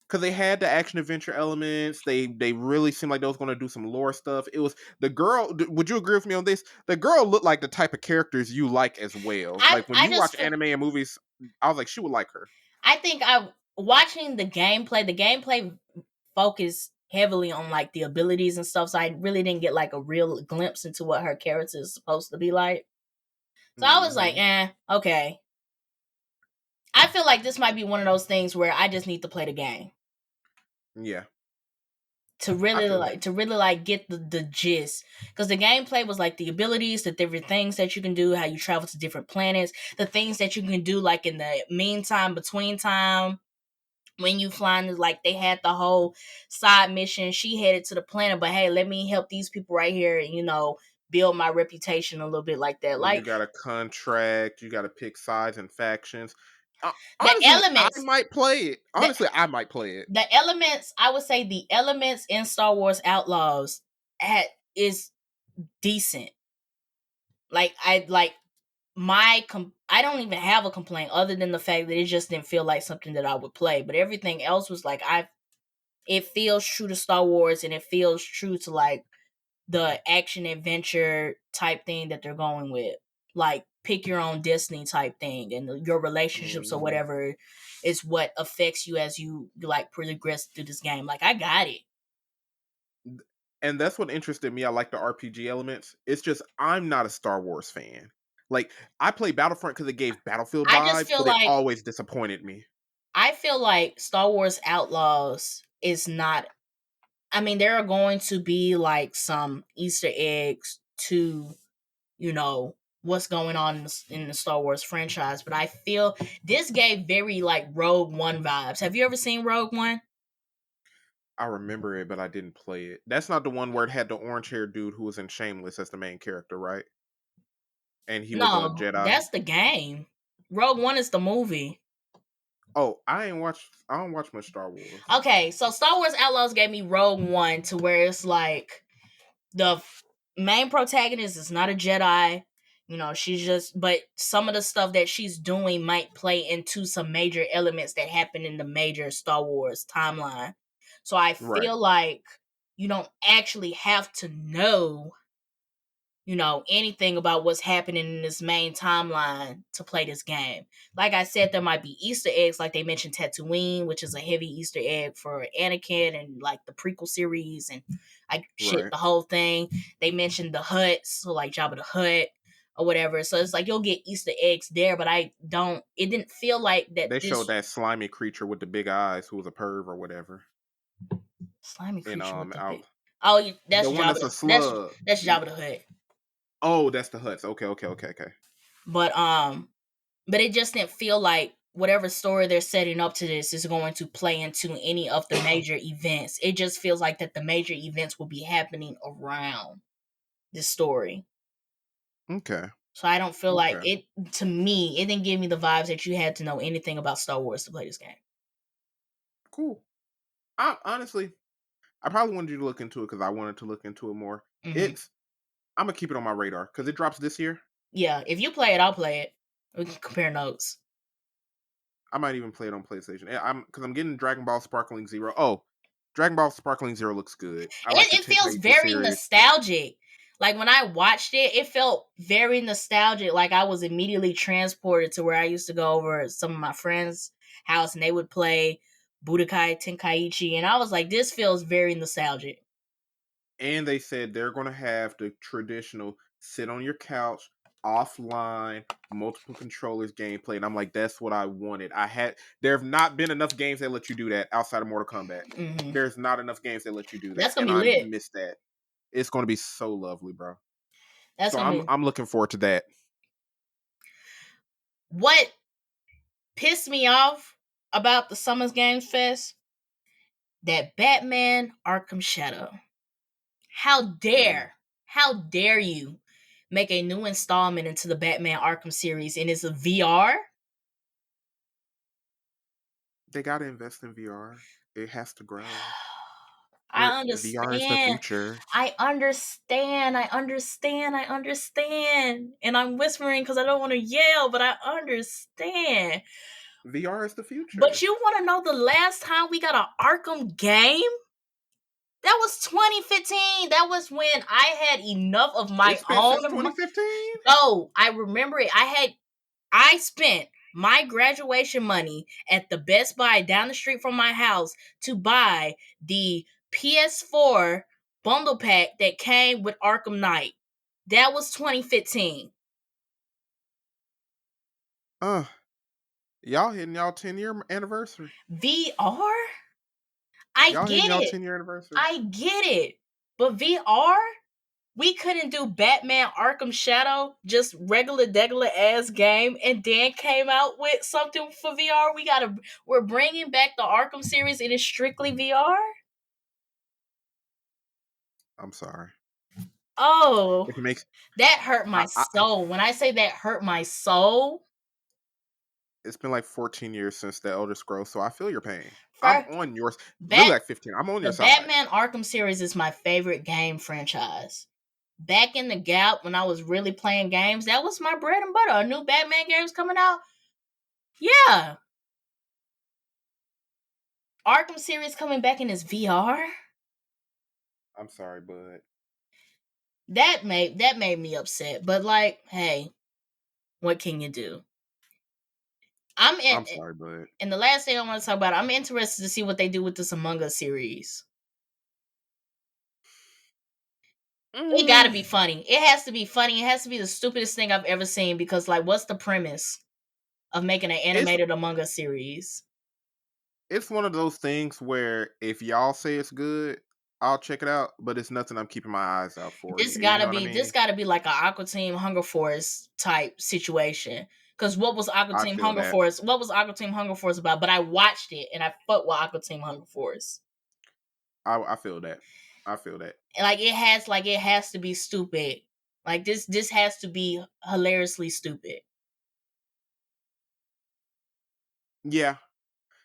because they had the action adventure elements, they really seemed like they was going to do some lore stuff. It was the girl. Would you agree with me on this? The girl looked like the type of characters you like as well. Like when I you watch just anime and movies, I was like, she would like her. I think I watching the gameplay focused heavily on like the abilities and stuff, so I really didn't get like a real glimpse into what her character is supposed to be like. So I was like, okay. I feel like this might be one of those things where I just need to play the game. Yeah. to really like get the gist, because the gameplay was like the abilities, the different things that you can do, how you travel to different planets, the things that you can do like in the meantime between time when you flying. Like they had the whole side mission, she headed to the planet, but hey, let me help these people right here and build my reputation a little bit like that. Well, you Like got a contract, you got to pick sides and factions. the Honestly, I elements might play it. the, I might play it. the elements, I would say the elements in Star Wars Outlaws is decent. Like I don't even have a complaint other than the fact that it just didn't feel like something that I would play. But everything else was like it feels true to Star Wars, and it feels true to like the action adventure type thing that they're going with. Like pick your own destiny type thing, and your relationships or whatever is what affects you as you like progress through this game. Like I got it. And that's what interested me. I like the RPG elements. It's just I'm not a Star Wars fan. Like I play Battlefront because it gave Battlefield I just vibes, feel but it like always disappointed me. Star Wars Outlaws is not. I mean, there are going to be like some Easter eggs to, what's going on in the Star Wars franchise, but I feel this gave very like Rogue One vibes. Have you ever seen Rogue One? I remember it, but I didn't play it. That's not the one where it had the orange haired dude who was in Shameless as the main character, right? And he was a No, Jedi. that's the game. Rogue One is the movie. Oh, I don't watch much Star Wars. Okay, so Star Wars Outlaws gave me Rogue One, to where it's like the main protagonist is not a Jedi. She's just, but some of the stuff that she's doing might play into some major elements that happen in the major Star Wars timeline. So I Right. feel like you don't actually have to know, anything about what's happening in this main timeline to play this game. Like I said, there might be Easter eggs, like they mentioned Tatooine, which is a heavy Easter egg for Anakin and like the prequel series and like Right. the whole thing. They mentioned the Hutts, so like Jabba the Hutt or whatever. So it's like you'll get Easter eggs there, but it didn't feel like that They showed this that slimy creature with the big eyes who was a perv or whatever. slimy And creature with the big. out Oh, the one that's a slug. That's Jabba the Hutt. Oh, that's the Hutts. Okay. But it just didn't feel like whatever story they're setting up to this is going to play into any of the major events. It just feels like that the major events will be happening around this story. Okay. So I don't feel like it, to me, it didn't give me the vibes that you had to know anything about Star Wars to play this game. Cool. Honestly, I probably wanted you to look into it because I wanted to look into it more. Mm-hmm. I'm gonna keep it on my radar because it drops this year. Yeah, if you play it, I'll play it. We can compare notes. I might even play it on PlayStation. I'm getting Dragon Ball Sparkling Zero. Oh, Dragon Ball Sparkling Zero looks good. I like the It feels Tenkaichi very series. nostalgic. Like when I watched it, it felt very nostalgic. Like I was immediately transported to where I used to go over at some of my friends' house, and they would play Budokai Tenkaichi, and I was like, this feels very nostalgic. And they said they're gonna have the traditional sit on your couch, offline, multiple controllers gameplay. And I'm like, that's what I wanted. There have not been enough games that let you do that outside of Mortal Kombat. Mm-hmm. There's not enough games that let you do that. That's gonna And be I lit. miss that. It's gonna be so lovely, bro. That's So gonna be. I'm looking forward to that. What pissed me off about the Summers Games Fest? That Batman Arkham Shadow. How dare you make a new installment into the Batman Arkham series, and it's a VR? They gotta invest in VR. It has to grow. I VR is the understand. future. I understand. And I'm whispering because I don't want to yell, but I understand. VR is the future. But you want to know the last time we got an Arkham game? That was 2015. That was when I had enough of my It's been own. since 2015? No, I remember it. I spent my graduation money at the Best Buy down the street from my house to buy the PS4 bundle pack that came with Arkham Knight. That was 2015. Y'all hitting y'all 10-year anniversary. VR? I Y'all hitting get y'all it. 10-year anniversary. I get it. But VR, we couldn't do Batman Arkham Shadow, just regular degular ass game, and then came out with something for VR. We're bringing back the Arkham series. It is strictly VR. I'm sorry. Oh, If it makes that hurt my I soul. When I say that hurt my soul, it's been like 14 years since the Elder Scrolls, so I feel your pain. I'm for on yours. Really, Bat like 15. I'm on the your side. Batman Arkham series is my favorite game franchise. Back in the gap when I was really playing games, that was my bread and butter. A new Batman game's coming out. Yeah. Arkham series coming back in its VR. I'm sorry, bud. That made me upset. But like, hey, what can you do? I'm sorry, bud. And the last thing I want to talk about, I'm interested to see what they do with this Among Us series. It gotta be funny. It has to be funny. It has to be the stupidest thing I've ever seen because, like, what's the premise of making an It's animated Among Us series? it's one of those things where if y'all say it's good, I'll check it out, but it's nothing I'm keeping my eyes out for. You know what I This mean? gotta be like a Aqua Team Hunger Force type situation. Because what was Aqua I Team feel Hunger that. Force? What was Aqua Team Hunger Force about? But I watched it and I fucked with Aqua Team Hunger Force. I feel that. I feel that. And it has to be stupid. Like this has to be hilariously stupid. Yeah.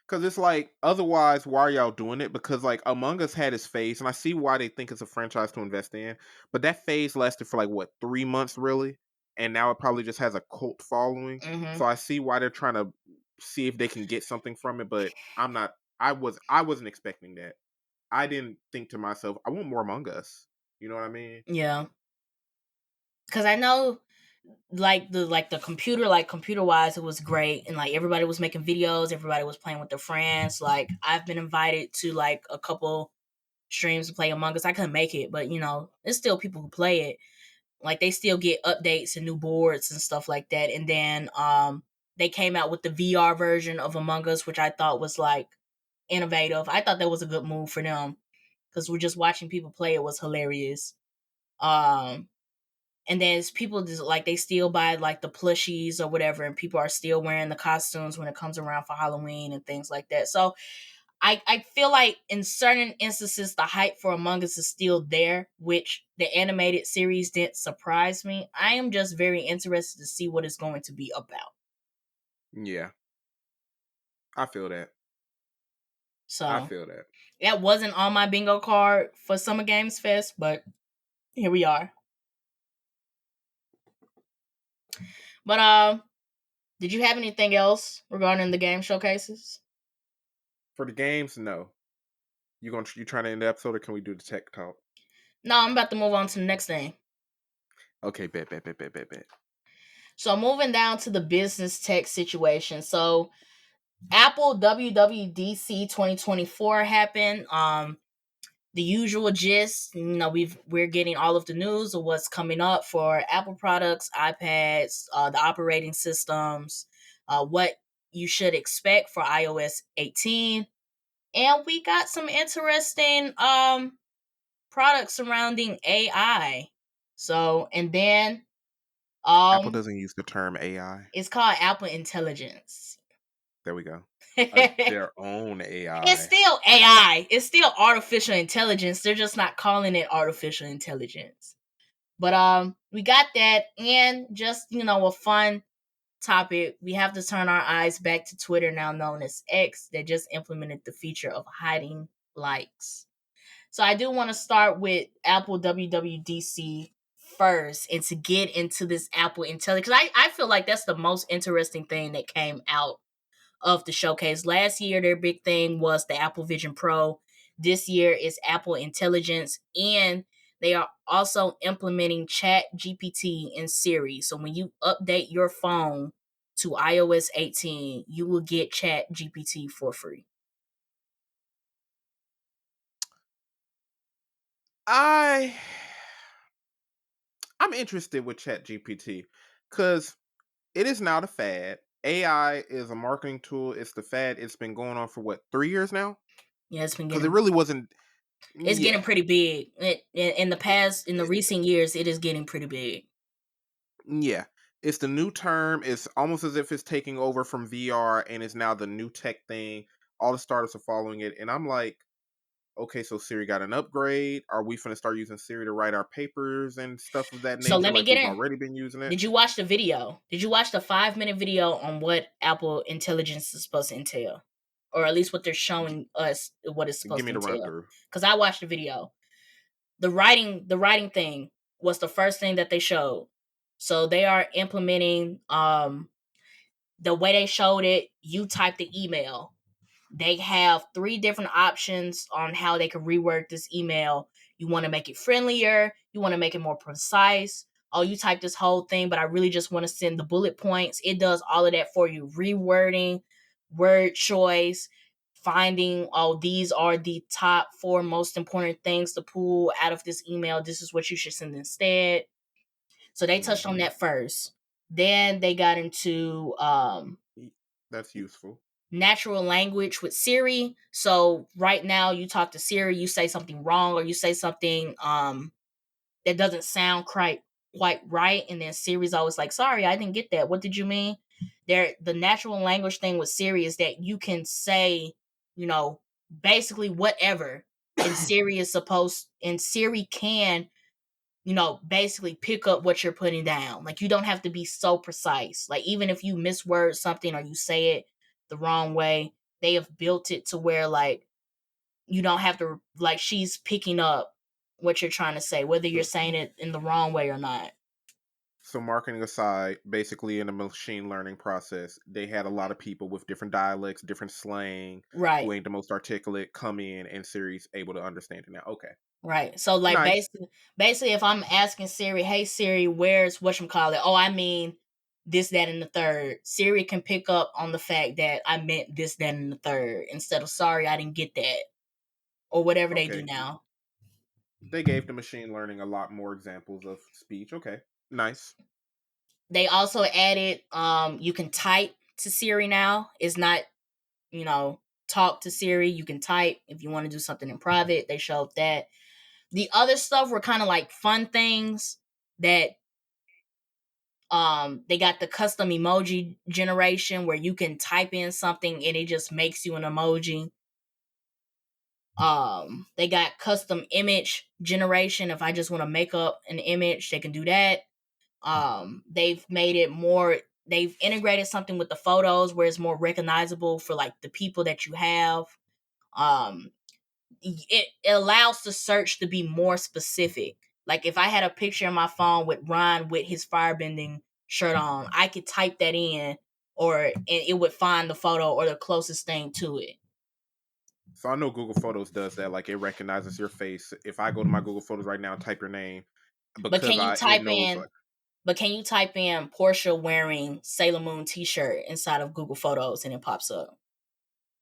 Cause it's like otherwise, why are y'all doing it? Because like Among Us had its phase, and I see why they think it's a franchise to invest in. But that phase lasted for like what 3 months, really, and now it probably just has a cult following. Mm-hmm. So I see why they're trying to see if they can get something from it. But I'm not. I wasn't expecting that. I didn't think to myself, I want more Among Us. You know what I mean? Yeah. Cause I know the computer wise it was great and like everybody was making videos, everybody was playing with their friends. Like I've been invited to like a couple streams to play Among Us. I couldn't make it, but you know, there's still people who play it. Like they still get updates and new boards and stuff like that. And then they came out with the VR version of Among Us, which I thought was like innovative. I thought that was a good move for them because we're just watching people play it was hilarious. Um and then it's people just like they still buy like the plushies or whatever, and people are still wearing the costumes when it comes around for Halloween and things like that. So I feel like in certain instances the hype for Among Us is still there, which the animated series didn't surprise me. I am just very interested to see what it's going to be about. Yeah, I feel that. I So feel that. that wasn't on my bingo card for Summer Games Fest, but here we are. But did you have anything else regarding the game showcases? For the games, no. You trying to end the episode, or can we do the tech talk? No, I'm about to move on to the next thing. Okay, bet. So moving down to the business tech situation. So Apple WWDC 2024 happened. The usual gist, you know, we're getting all of the news of what's coming up for Apple products, iPads, the operating systems, what you should expect for iOS 18. And we got some interesting products surrounding AI. So, and then Apple um doesn't use the term AI. it's called Apple Intelligence. There we go. It's Their own AI. still AI. It's still artificial intelligence. They're just not calling it artificial intelligence. But we got that, and just you know, a fun topic. We have to turn our eyes back to Twitter, now known as X, that just implemented the feature of hiding likes. So I do want to start with Apple WWDC first, and to get into this Apple Intelligence, because I feel like that's the most interesting thing that came out of the showcase. Last year, their big thing was the Apple Vision Pro. This year is Apple Intelligence, and they are also implementing Chat GPT in Siri. So when you update your phone to iOS 18, you will get Chat GPT for free. I'm interested with ChatGPT because it is now the fad. AI is a marketing tool. It's the fad. It's been going on for what 3 years now. Yeah, it's been Because it getting. really wasn't. It's getting Yeah. pretty big. In the recent years, it is getting pretty big. Yeah. It's the new term. It's almost as if it's taking over from VR and it's now the new tech thing. All the startups are following it. And I'm like, okay, so Siri got an upgrade. Are we finna start using Siri to write our papers and stuff of that So nature let me like get we've in. already been using it? Did you watch the video? Did you watch the 5-minute video on what Apple Intelligence is supposed to entail? Or at least what they're showing us what it's Give supposed me to the run entail. through. Because I watched the video. The writing thing was the first thing that they showed. So they are implementing the way they showed it, you type the email. They have 3 different options on how they can reword this email. You want to make it friendlier, you want to make it more precise. Oh, you type this whole thing, but I really just want to send the bullet points. It does all of that for you. Rewording, word choice, finding, oh, these are the top 4 most important things to pull out of this email. This is what you should send instead. So they touched on Hmm. that first. Then they got into That's useful. natural language with Siri. So right now you talk to Siri, you say something wrong or you say something that doesn't sound quite right, and then Siri's always like, sorry, I didn't get that. What did you mean? The natural language thing with Siri is that you can say, you know, basically whatever. And Siri can, basically pick up what you're putting down. Like you don't have to be so precise. Like even if you misword something or you say it the wrong way, they have built it to where like you don't have to, like, she's picking up what you're trying to say, whether you're So, saying it in the wrong way or not. so marketing aside, basically in the machine learning process, they had a lot of people with different dialects, different slang, who Right. ain't the most articulate come in, and Siri's able to understand it now. Okay, Right. So like nice. basically if I'm asking Siri, hey Siri, where's whatchamacallit? Oh, I mean this, that, and the third. Siri can pick up on the fact that I meant this, that, and the third instead of sorry, I didn't get that. Or whatever they do Okay, now. they gave the machine learning a lot more examples of speech. Okay, nice. They also added you can type to Siri now. It's not, you know, talk to Siri. You can type if you want to do something in private. They showed that. The other stuff were kind of like fun things that they got the custom emoji generation where you can type in something and it just makes you an emoji. They got custom image generation. If I just want to make up an image, they can do that. They've made it more, they've integrated something with the photos where it's more recognizable for like the people that you have. um it allows the search to be more specific. Like if I had a picture on my phone with Ron with his firebending shirt on, I could type that in, and it would find the photo or the closest thing to it. So I know Google Photos does that. Like it recognizes your face. If I go to my Google Photos right now and type your name, But because can you it type knows in like but can you type in Portia wearing Sailor Moon t-shirt inside of Google Photos and it pops up?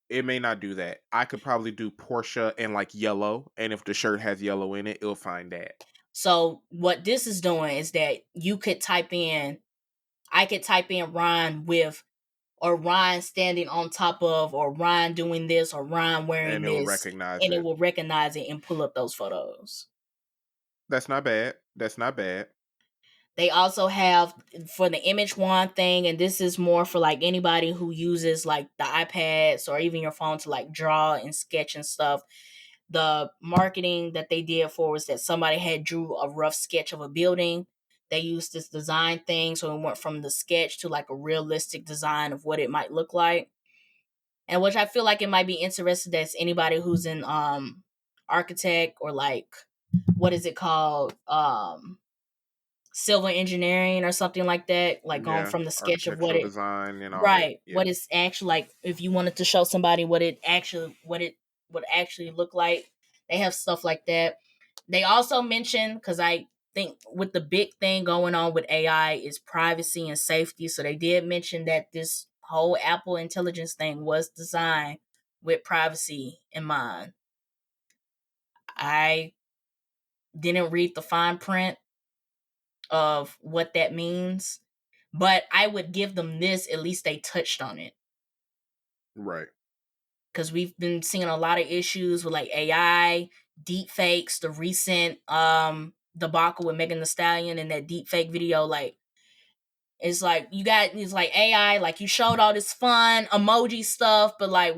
it may not do that. I could probably do Porsche and like yellow, and if the shirt has yellow in it, it'll find that. So what this is doing is that I could type in Ron with, or Ryan standing on top of, or Ryan doing this, or Ryan wearing And it'll this, recognize and it it. will recognize it and pull up those photos. That's not bad. That's not bad. They also have for the image wand thing, and this is more for like anybody who uses like the iPads or even your phone to like draw and sketch and stuff. The marketing that they did for was that somebody had drew a rough sketch of a building. They used this design thing, so it went from the sketch to like a realistic design of what it might look like. And which I feel like it might be interesting as anybody who's in architect or like what is it called, civil engineering or something like that, like going Yeah, from the sketch of what architectural it, design and all that. right, Yeah. what it's actually like, if you wanted to show somebody what it would actually look like. They have stuff like that. They also mentioned, because I think with the big thing going on with AI is privacy and safety, so they did mention that this whole Apple intelligence thing was designed with privacy in mind. I didn't read the fine print of what that means, but I would give them this, at least they touched on it. Right. because we've been seeing a lot of issues with like AI, deep fakes, the recent debacle with Megan Thee Stallion and that deep fake video. Like, it's like it's like AI, like you showed all this fun emoji stuff, but like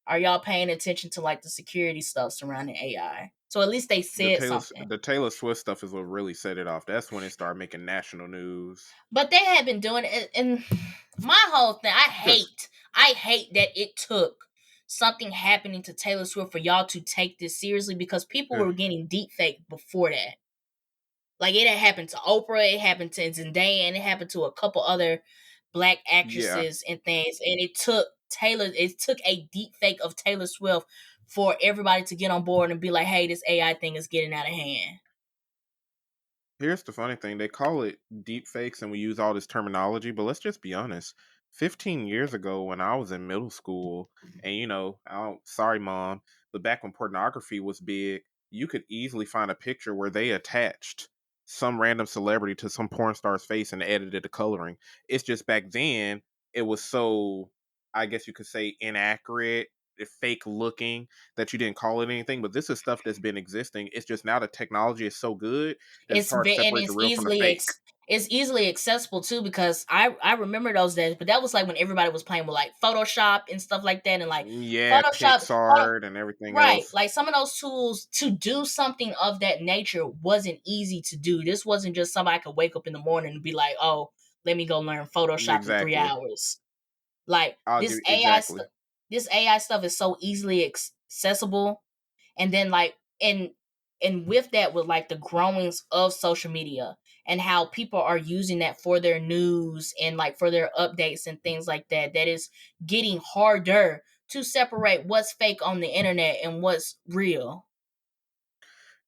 are y'all paying attention to like the security stuff surrounding AI? So at least they said something. The Taylor Swift stuff is what really set it off. That's when it started making national news. But they had been doing it, and my whole thing, I hate that it took something happening to Taylor Swift for y'all to take this seriously, because people were getting deep fake before that. Like, it had happened to Oprah, it happened to Zendaya, and it happened to a couple other black actresses and things. And it took a deep fake of Taylor Swift for everybody to get on board and be like, hey, this AI thing is getting out of hand. Here's the funny thing. They call it deep fakes and we use all this terminology, but let's just be honest. 15 years ago when I was in middle school, and sorry mom, but back when pornography was big, you could easily find a picture where they attached some random celebrity to some porn star's face and edited the coloring. It's just back then it was so, I guess you could say, inaccurate, fake looking, that you didn't call it anything. But this is stuff that's been existing. It's just now the technology is so good that it's hard to separate the real from the fake. It's easily accessible too, because I remember those days, but that was like when everybody was playing with like Photoshop and stuff like that, and like Pixar and everything else. Like some of those tools to do something of that nature wasn't easy to do. This wasn't just somebody could wake up in the morning and be like, oh, let me go learn Photoshop in 3 hours. Like this AI stuff is so easily accessible, and then like and with that, with like the growings of social media and how people are using that for their news and like for their updates and things like that, that is getting harder to separate what's fake on the internet and what's real.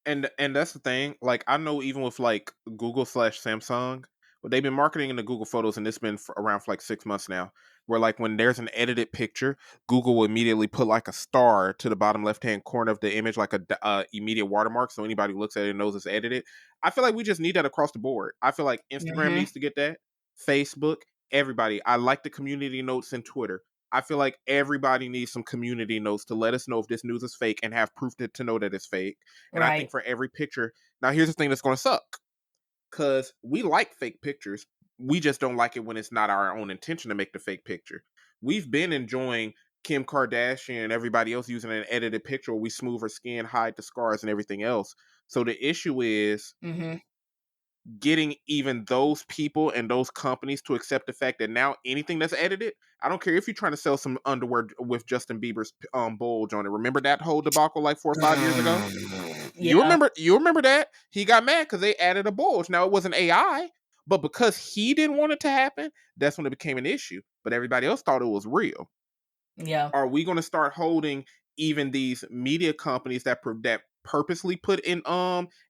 And that's the thing. Like, I know even with like Google/Samsung, they've been marketing into Google Photos, and it's been around for like 6 months now. Where like when there's an edited picture, Google will immediately put like a star to the bottom left-hand corner of the image, like a immediate watermark, so anybody who looks at it knows it's edited. I feel like we just need that across the board. I feel like Instagram needs to get that. Facebook, everybody. I like the community notes in Twitter. I feel like everybody needs some community notes to let us know if this news is fake and have proof to know that it's fake. And I think for every picture, now here's the thing that's going to suck. Because we like fake pictures. We just don't like it when it's not our own intention to make the fake picture. We've been enjoying Kim Kardashian and everybody else using an edited picture where we smooth her skin, hide the scars and everything else. So the issue is getting even those people and those companies to accept the fact that now anything that's edited, I don't care if you're trying to sell some underwear with Justin Bieber's bulge on it. Remember that whole debacle like 4 or 5 years ago? Yeah. You remember that? He got mad because they added a bulge. Now, it wasn't AI, but because he didn't want it to happen, that's when it became an issue. But everybody else thought it was real. Yeah. Are we going to start holding even these media companies that purposely put in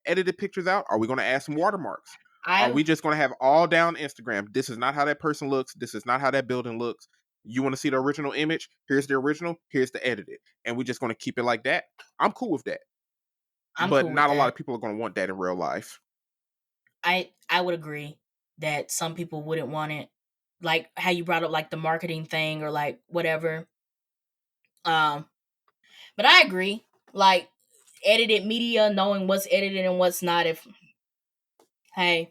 edited pictures out? Are we going to add some watermarks? Are we just going to have all down Instagram? This is not how that person looks. This is not how that building looks. You want to see the original image? Here's the original. Here's the edited. And we're just going to keep it like that. I'm cool with that. But not a lot of people are going to want that in real life. I would agree that some people wouldn't want it. Like how you brought up like the marketing thing or like whatever. But I agree. Like edited media, knowing what's edited and what's not. I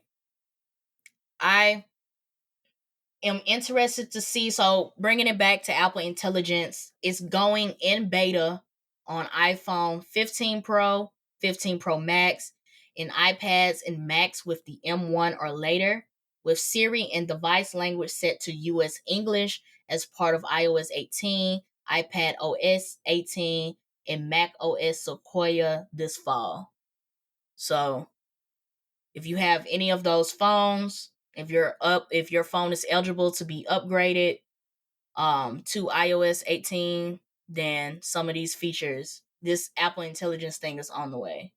am interested to see. So bringing it back to Apple Intelligence, it's going in beta on iPhone 15 Pro, 15 Pro Max, and iPads and Macs with the M1 or later, with Siri and device language set to US English as part of iOS 18, iPad OS 18, and Mac OS Sequoia this fall. So if you have any of those phones, if your phone is eligible to be upgraded to iOS 18, then some of these features, this Apple Intelligence thing is on the way.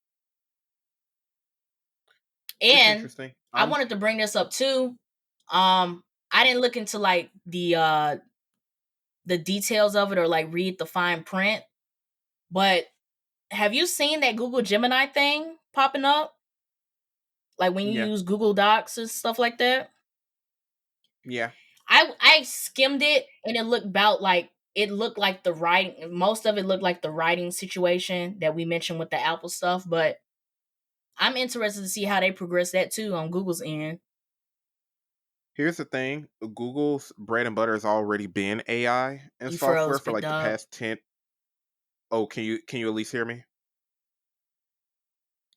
And I wanted to bring this up too. I didn't look into like the details of it or like read the fine print, but have you seen that Google Gemini thing popping up? Like when you use Google Docs and stuff like that? Yeah. I skimmed it and it looked about like it looked like the writing, most of it looked like the writing situation that we mentioned with the Apple stuff, but I'm interested to see how they progress that too on Google's end. Here's the thing: Google's bread and butter has already been AI and You software froze, for big like the dog. past 10. Oh, can you at least hear me?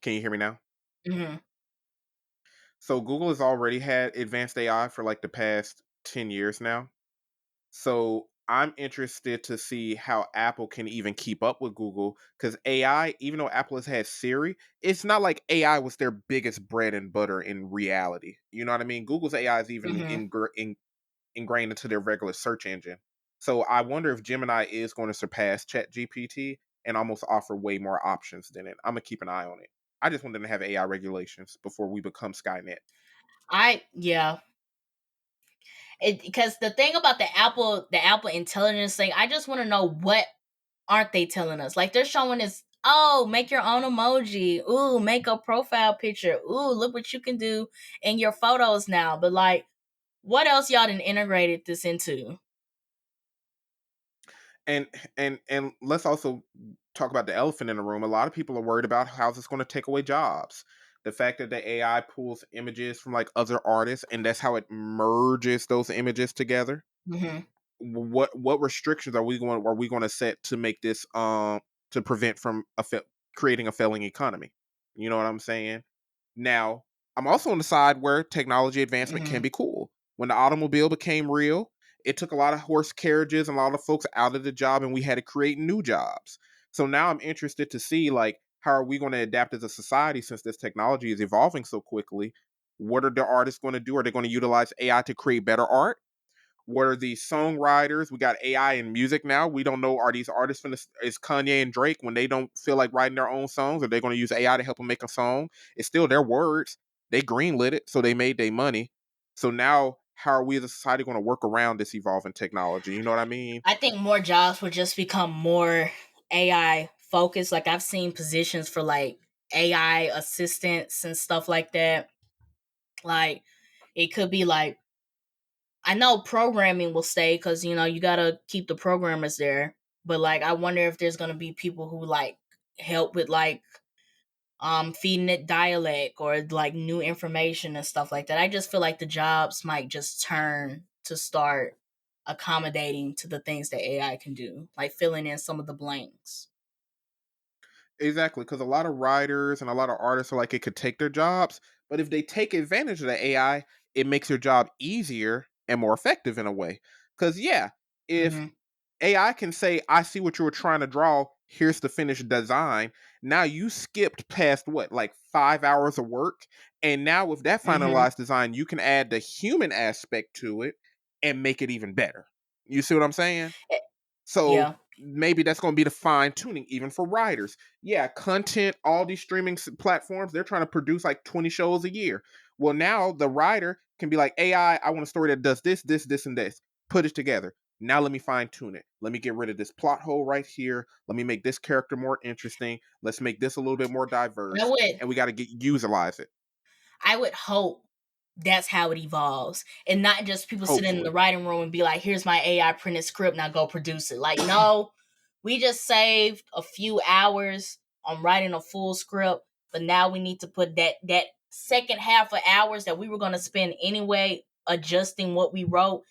Can you hear me now? Hmm. So Google has already had advanced AI for like the past 10 years now. So I'm interested to see how Apple can even keep up with Google, because AI, even though Apple has had Siri, it's not like AI was their biggest bread and butter in reality. You know what I mean? Google's AI is even Hmm. ingrained into their regular search engine. So I wonder if Gemini is going to surpass ChatGPT and almost offer way more options than it. I'm gonna keep an eye on it. I just want them to have AI regulations before we become Skynet. Yeah, because the thing about the Apple intelligence thing, I just want to know what aren't they telling us? Like they're showing us, oh, make your own emoji. Ooh, make a profile picture. Ooh, look what you can do in your photos now. But like, what else y'all done integrated this into? And and let's also talk about the elephant in the room. A lot of people are worried about how it's going to take away jobs. The fact that the AI pulls images from like other artists and that's how it merges those images together. Hmm. What restrictions are we going to set to make this to prevent from creating a failing economy? You know what I'm saying? Now, I'm also on the side where technology advancement can Hmm. be cool. When the automobile became real, it took a lot of horse carriages and a lot of folks out of the job, and we had to create new jobs. So now I'm interested to see like how are we going to adapt as a society since this technology is evolving so quickly? What are the artists going to do? Are they going to utilize AI to create better art? What are these songwriters? We got AI in music now. We don't know, are these artists from is Kanye and Drake, when they don't feel like writing their own songs, are they going to use AI to help them make a song? It's still their words. They greenlit it, so they made their money. So now, how are we as a society going to work around this evolving technology? You know what I mean? I think more jobs would just become more AI focused. Like I've seen positions for like AI assistants and stuff like that. Like it could be like, I know programming will stay because you gotta keep the programmers there. But like I wonder if there's gonna be people who like help with like feeding it dialect or like new information and stuff like that. I just feel like the jobs might just turn to start accommodating to the things that AI can do, like filling in some of the blanks. Exactly, because a lot of writers and a lot of artists are like it could take their jobs, but if they take advantage of the AI, it makes your job easier and more effective in a way. Because yeah, if Hmm. AI can say, I see what you were trying to draw. Here's the finished design. Now you skipped past what, like 5 hours of work. And now with that Hmm. finalized design, you can add the human aspect to it and make it even better. You see what I'm saying? So Yeah. maybe that's going to be the fine tuning, even for writers. Yeah, content, all these streaming platforms, they're trying to produce like 20 shows a year. Well, now the writer can be like, AI, I want a story that does this, this, this, and this. Put it together. Now let me fine tune it. Let me get rid of this plot hole right here. Let me make this character more interesting. Let's make this a little bit more I diverse. would And we got to utilize it. I would hope that's how it evolves, and not just people sitting in the Hopefully. writing room and be like, "Here's my AI printed script. Now go produce it." Like, no, we just saved a few hours on writing a full script, but now we need to put that second half of hours that we were going to spend anyway adjusting what we wrote.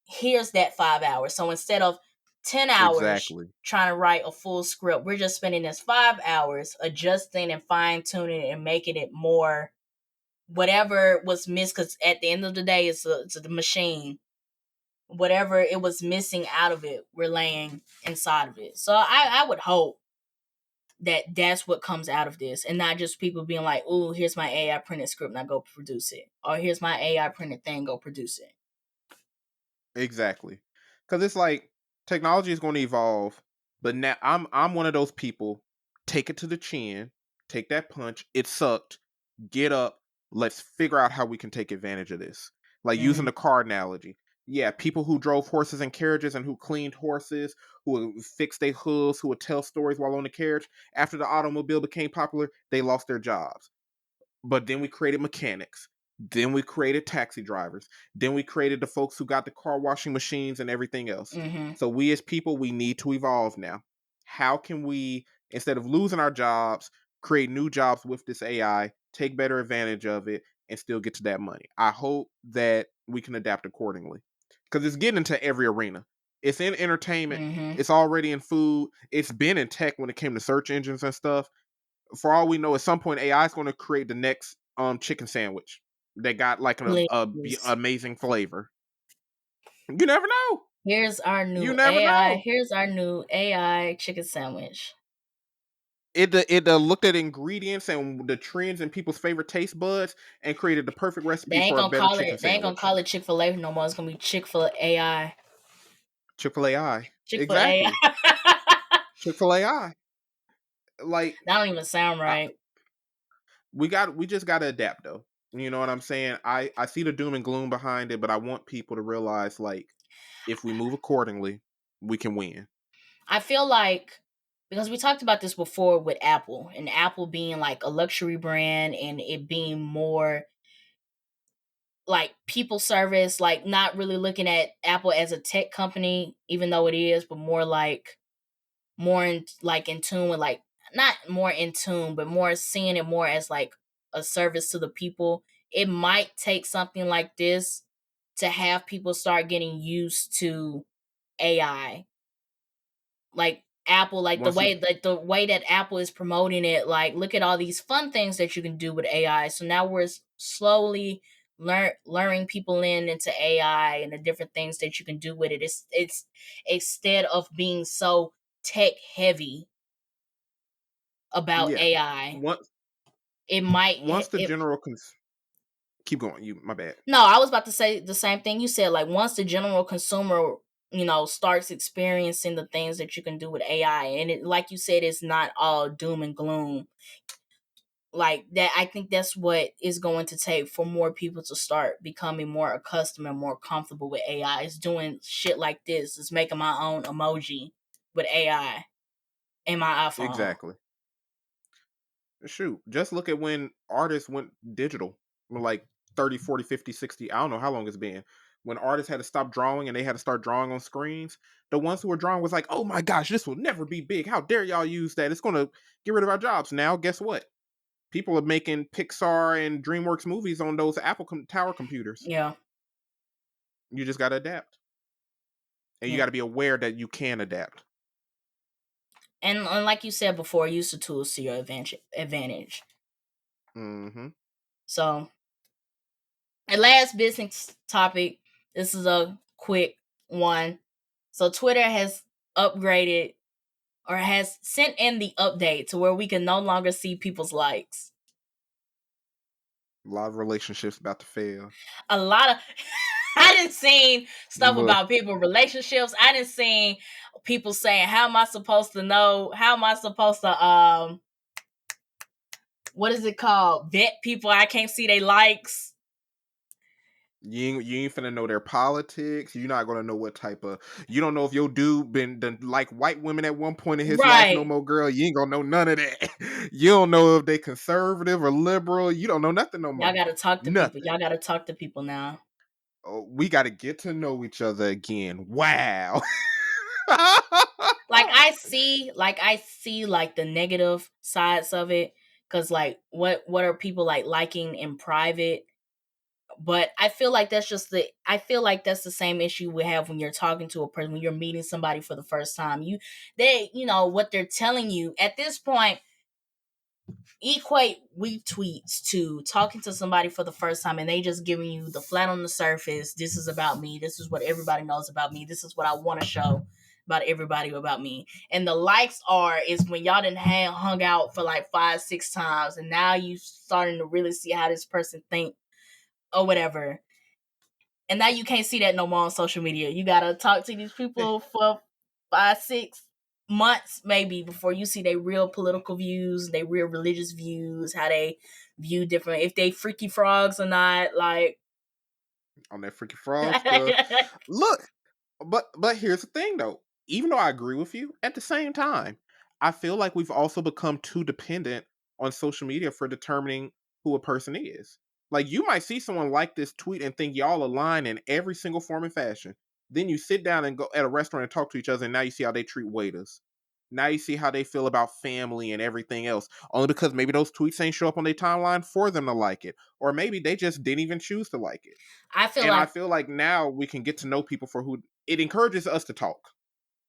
Here's that 5 hours. So instead of 10 hours Exactly. trying to write a full script, we're just spending this 5 hours adjusting and fine tuning it and making it more whatever was missed, because at the end of the day it's a machine. Whatever it was missing out of it, we're laying inside of it. So I would hope that that's what comes out of this, and not just people being like, "Oh, here's my AI printed script, now go produce it," or "Here's my AI printed thing, go produce it." Exactly. Cuz it's like technology is going to evolve, but now I'm one of those people, take it to the chin, take that punch, it sucked, get up, let's figure out how we can take advantage of this. Like using Hmm. the car analogy. Yeah, people who drove horses and carriages and who cleaned horses, who would fix their hooves, who would tell stories while on the carriage, after the automobile became popular, they lost their jobs. But then we created mechanics. Then we created taxi drivers. Then we created the folks who got the car washing machines and everything else. Mm-hmm. So we as people, we need to evolve now. How can we, instead of losing our jobs, create new jobs with this AI, take better advantage of it, and still get to that money? I hope that we can adapt accordingly. Because it's getting into every arena. It's in entertainment. Mm-hmm. It's already in food. It's been in tech when it came to search engines and stuff. For all we know, at some point, AI is going to create the next chicken sandwich that got like Please. amazing flavor. You never know. Here's our You new never AI. know. Here's our new AI chicken sandwich. It looked at ingredients and the trends and people's favorite taste buds and created the perfect They recipe ain't for a gonna better call chicken it. They ain't gonna sandwich. call it Chick-fil-A no more. It's gonna be Chick-fil-A AI. Chick-fil-A. Chick-fil-A. Exactly. Chick-fil-A. Like, That don't even sound right. we just gotta adapt though. You know what I'm saying? I see the doom and gloom behind it, but I want people to realize, like, if we move accordingly, we can win. I feel like, because we talked about this before with Apple, and Apple being like a luxury brand and it being more like people service, like not really looking at Apple as a tech company, even though it is, but more in tune with, like, not more in tune, but more seeing it more as like a service to the people. It might take something like this to have people start getting used to AI. Like Apple, like the way that Apple is promoting it, like, look at all these fun things that you can do with AI. So now we're slowly luring people into AI and the different things that you can do with it. It's instead of being so tech heavy about AI, Once it might the general keep going. My bad. No, I was about to say the same thing you said. Like, once the general consumer, starts experiencing the things that you can do with AI, and it, like you said, it's not all doom and gloom. Like that, I think that's what is going to take for more people to start becoming more accustomed and more comfortable with AI. It's doing shit like this. It's making my own emoji with AI in my iPhone. Exactly. Shoot, just look at when artists went digital, like 30, 40, 50, 60, I don't know how long it's been. When artists had to stop drawing and they had to start drawing on screens, the ones who were drawing was like, oh my gosh, this will never be big. How dare y'all use that? It's going to get rid of our jobs. Now, guess what? People are making Pixar and DreamWorks movies on those Apple Tower computers. Yeah. You just got to adapt. And you got to be aware that you can adapt. And like you said before, use the tools to your advantage. Mm-hmm. So, the last business topic, this is a quick one. So, Twitter has upgraded or has sent in the update to where we can no longer see people's likes. A lot of relationships about to fail. A lot of... I didn't see stuff about people relationships. I didn't see people saying, how am I supposed to know? How am I supposed to, what is it called? Vet people. I can't see their likes. You ain't finna know their politics. You're not gonna know what type of. You don't know if your dude been like white women at one point in his life no more, girl. You ain't gonna know none of that. You don't know if they conservative or liberal. You don't know nothing no more. Y'all gotta talk to people. Y'all gotta talk to people now. Oh, we gotta get to know each other again. Wow. I see like the negative sides of it, because like what are people like liking in private? But I feel like that's the same issue we have when you're talking to a person, when you're meeting somebody for the first time. What they're telling you at this point, equate retweets to talking to somebody for the first time, and they just giving you the flat on the surface. This is about me. This is what everybody knows about me. This is what I want to show about everybody about me. And the likes is when y'all didn't hung out for like 5-6 times, and now you starting to really see how this person think or whatever. And now you can't see that no more on social media. You gotta talk to these people for 5-6 months maybe before you see their real political views, their real religious views, how they view different, if they freaky frogs or not, like on that freaky frog stuff. Look, but here's the thing though. Even though I agree with you, at the same time, I feel like we've also become too dependent on social media for determining who a person is. Like, you might see someone like this tweet and think y'all align in every single form and fashion. Then you sit down and go at a restaurant and talk to each other, and now you see how they treat waiters. Now you see how they feel about family and everything else. Only because maybe those tweets ain't show up on their timeline for them to like it. Or maybe they just didn't even choose to like it. I feel And I like feel like now we can get to know people for who it encourages us to talk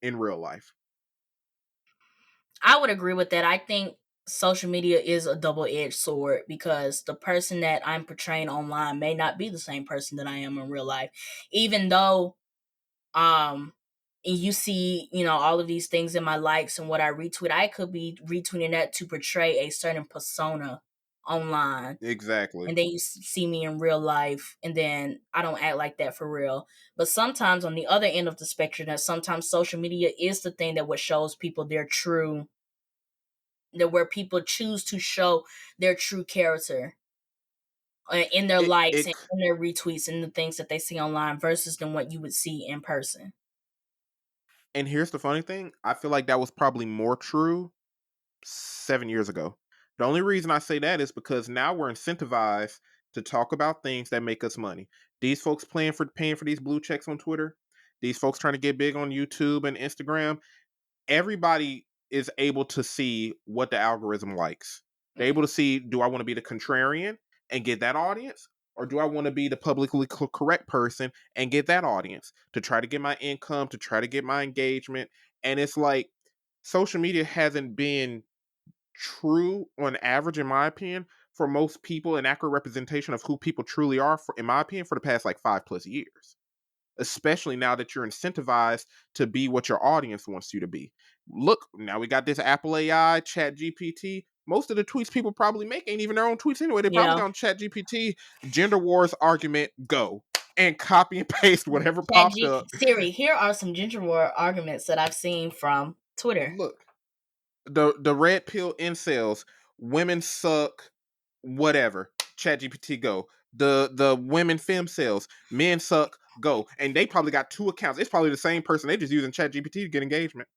in real life. I would agree with that. I think social media is a double-edged sword because the person that I'm portraying online may not be the same person that I am in real life. Even though and you see, all of these things in my likes and what I retweet, I could be retweeting that to portray a certain persona online. Exactly. And then you see me in real life, and then I don't act like that for real. But sometimes on the other end of the spectrum, that sometimes social media is the thing that what shows people their true, that where people choose to show their true character in their It likes it and in their retweets and the things that they see online versus than what you would see in person. and here's the funny thing. I feel like that was probably more true 7 years ago. The only reason I say that is because now we're incentivized to talk about things that make us money. These folks paying for these blue checks on Twitter, these folks trying to get big on YouTube and Instagram, everybody is able to see what the algorithm likes. They're able to see, do I want to be the contrarian and get that audience? Or do I want to be the publicly correct person and get that audience to try to get my income, to try to get my engagement? And it's like social media hasn't been true on average, in my opinion, for most people, an accurate representation of who people truly are, for, in my opinion, for the past like 5+ years. Especially now that you're incentivized to be what your audience wants you to be. Look, now we got this Apple AI, Chat GPT. Most of the tweets people probably make ain't even their own tweets anyway. They probably Yeah. got on Chat GPT, gender wars argument, go. And copy and paste whatever popped up. Siri, here are some gender war arguments that I've seen from Twitter. Look, the red pill incels, women suck, whatever. Chat GPT, go. The women fem cells, men suck, go. And they probably got 2 accounts. It's probably the same person. They just using Chat GPT to get engagement.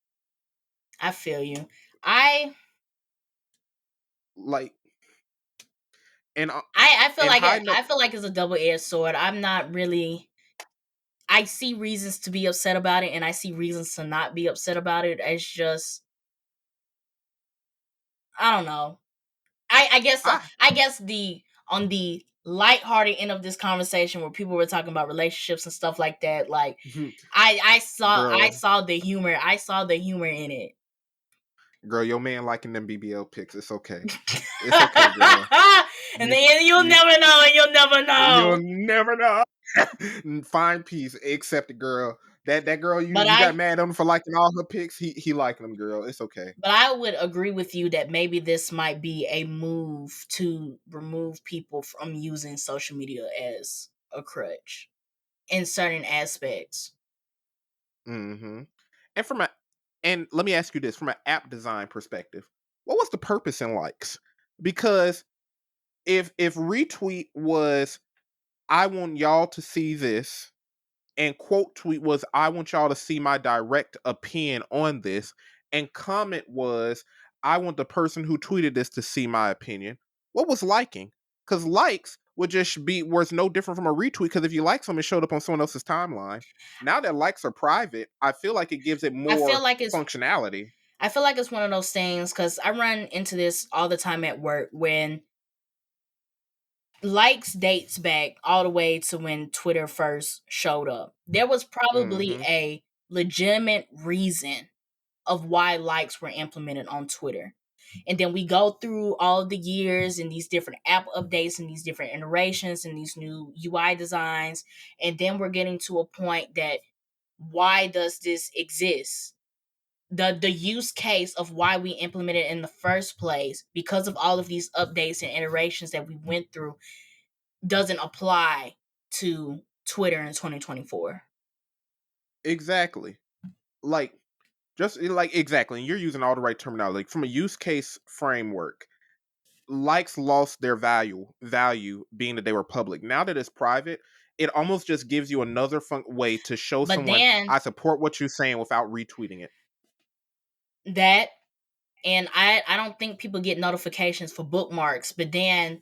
I feel you. I Like, and feel and like high note. I feel like it's a double-edged sword. I'm not really. I see reasons to be upset about it, and I see reasons to not be upset about it. It's just, I don't know. I guess the on the lighthearted end of this conversation where people were talking about relationships and stuff like that, like I Girl, saw the humor. I saw the humor in it. girl, your man liking them BBL pics. It's okay. It's okay, girl. And then you'll never know, and you'll never know. You'll never know. Fine piece, except the girl. That girl you got mad at him for liking all her pics. He liking them, girl. It's okay. But I would agree with you that maybe this might be a move to remove people from using social media as a crutch in certain aspects. Mm-hmm. And let me ask you this, from an app design perspective, what was the purpose in likes? Because if retweet was, I want y'all to see this, and quote tweet was, I want y'all to see my direct opinion on this, and comment was, I want the person who tweeted this to see my opinion, what was liking? Because likes would just be worth no different from a retweet, because if you like something, it showed up on someone else's timeline. Now that likes are private, I feel like it gives it more functionality. I feel like it's one of those things, because I run into this all the time at work, when likes dates back all the way to when Twitter first showed up. There was probably a legitimate reason of why likes were implemented on Twitter. And then we go through all the years and these different app updates and these different iterations and these new UI designs. And then we're getting to a point that, why does this exist? The use case of why we implemented it in the first place, because of all of these updates and iterations that we went through, doesn't apply to Twitter in 2024. Exactly. Like, just like, exactly. And you're using all the right terminology. Like, from a use case framework, likes lost their value being that they were public. Now that it's private, it almost just gives you another way to show someone, I support what you're saying, without retweeting it. That, and I don't think people get notifications for bookmarks, but then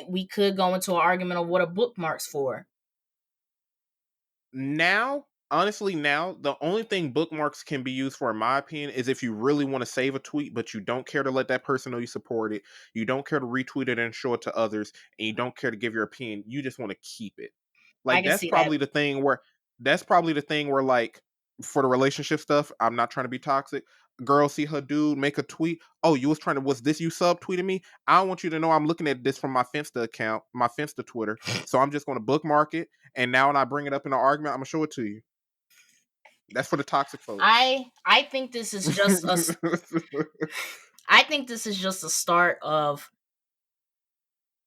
we could go into an argument of what are bookmarks for. Now, honestly, the only thing bookmarks can be used for, in my opinion, is if you really want to save a tweet, but you don't care to let that person know you support it, you don't care to retweet it and show it to others, and you don't care to give your opinion. You just want to keep it. I Like can see that. That's probably the thing where, like, for the relationship stuff, I'm not trying to be toxic. Girl see her dude make a tweet. Oh, was this you subtweeting me? I don't want you to know I'm looking at this from my Finsta account, my Finsta Twitter. So I'm just going to bookmark it. And now when I bring it up in an argument, I'm going to show it to you. That's for the toxic folks. I think this is just I think this is just a start of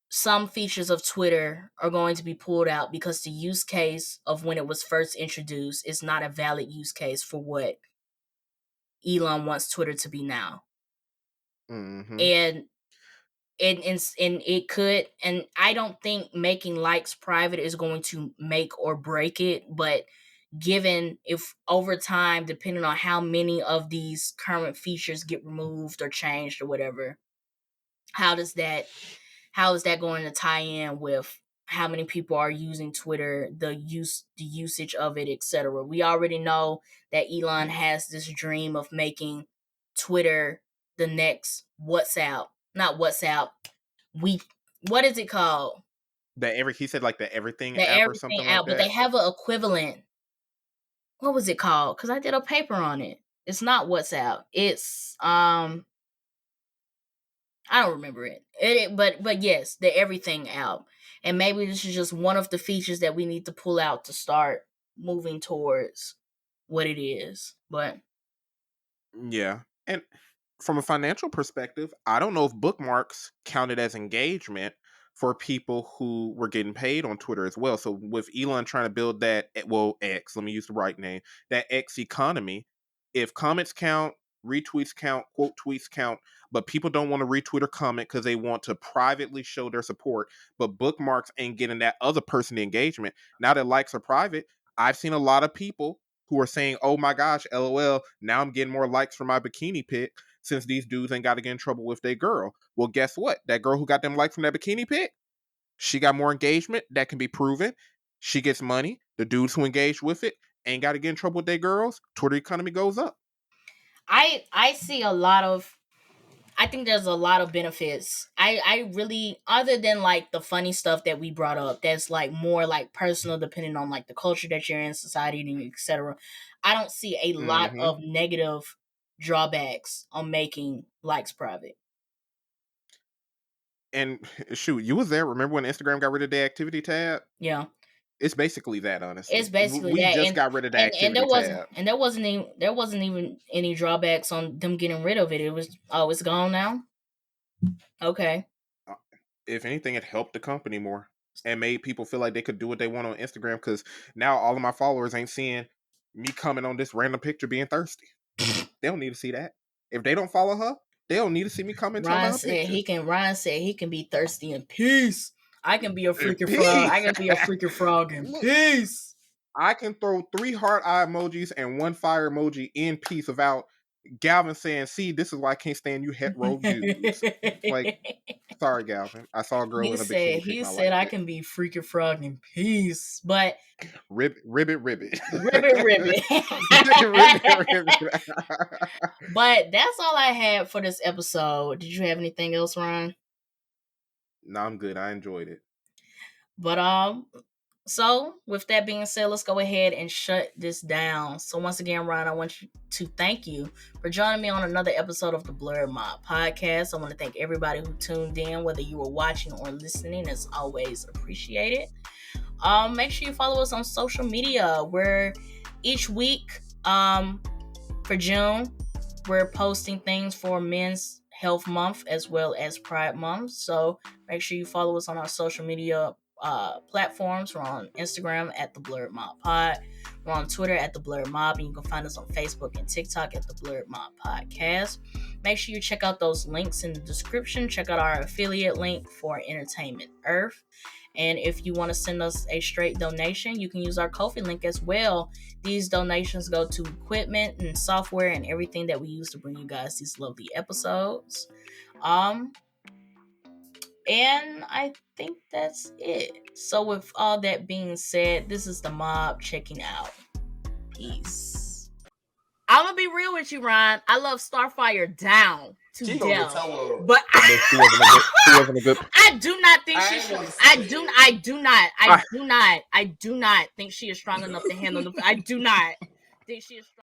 some features of Twitter are going to be pulled out because the use case of when it was first introduced is not a valid use case for what Elon wants Twitter to be now. Mm-hmm. And it could, and I don't think making likes private is going to make or break it, but given if over time, depending on how many of these current features get removed or changed or whatever, how is that going to tie in with how many people are using Twitter, the usage of it, etc. We already know that Elon has this dream of making Twitter the next WhatsApp. Not WhatsApp. What is it called? He said like the Everything The app or Everything something app, like but that. they have an equivalent. What was it called? Because I did a paper on it. It's not WhatsApp. It's I don't remember it. But yes, the Everything app. And maybe this is just one of the features that we need to pull out to start moving towards what it is. But yeah. And from a financial perspective, I don't know if bookmarks counted as engagement for people who were getting paid on Twitter as well. So with Elon trying to build that, X, let me use the right name, that X economy, if comments count, retweets count, quote tweets count, but people don't want to retweet or comment because they want to privately show their support, but bookmarks ain't getting that other person the engagement. Now that likes are private, I've seen a lot of people who are saying, oh my gosh, LOL, now I'm getting more likes for my bikini pic since these dudes ain't got to get in trouble with their girl. Well, guess what? That girl who got them likes from that bikini pic, she got more engagement. That can be proven. She gets money. The dudes who engage with it ain't got to get in trouble with their girls. Twitter economy goes up. I see I think there's a lot of benefits. I really, other than like the funny stuff that we brought up, that's like more like personal, depending on like the culture that you're in, society, etc. I don't see a lot of negative drawbacks on making likes private. And shoot, you was there. Remember when Instagram got rid of the activity tab? Yeah. It's basically that, honestly. It's basically we that. just got rid of the activity tab. There wasn't even any drawbacks on them getting rid of it. It was, oh, it's gone now. Okay. If anything, it helped the company more and made people feel like they could do what they want on Instagram, because now all of my followers ain't seeing me coming on this random picture being thirsty. They don't need to see that. If they don't follow her, they don't need to see me comment on her picture. Ryan said he can be thirsty in peace. I can be a freaking frog. I can be a freaking frog in peace. I can throw 3 heart eye emojis and 1 fire emoji in peace without Galvin saying, see, this is why I can't stand you hetero dudes. Like, sorry, Galvin. I saw a girl in a bikini. He said I can be freaking frog in peace, but ribbit. ribbit. But that's all I had for this episode. Did you have anything else, Ryan? No, I'm good. I enjoyed it. But so with that being said, let's go ahead and shut this down. So once again, Ryan, I want you to thank you for joining me on another episode of the Blerd Mob podcast. I want to thank everybody who tuned in, whether you were watching or listening. As always, appreciated. Make sure you follow us on social media, where each week for June, we're posting things for Men's Health Month as well as Pride Month. So make sure you follow us on our social media platforms. We're on Instagram at the Blerd Mob Pod. We're on Twitter at the Blerd Mob, and you can find us on Facebook and TikTok at the Blerd Mob Podcast. Make sure you check out those links in the description. Check out our affiliate link for Entertainment Earth. And if you want to send us a straight donation, you can use our Ko-fi link as well. These donations go to equipment and software and everything that we use to bring you guys these lovely episodes. And I think that's it. So with all that being said, this is the mob checking out. Peace. I'm gonna be real with you, Ryan. I love Starfire down to death, but She wasn't a good. I do not think she should. I do not think she is strong enough to handle the. I do not think she is strong.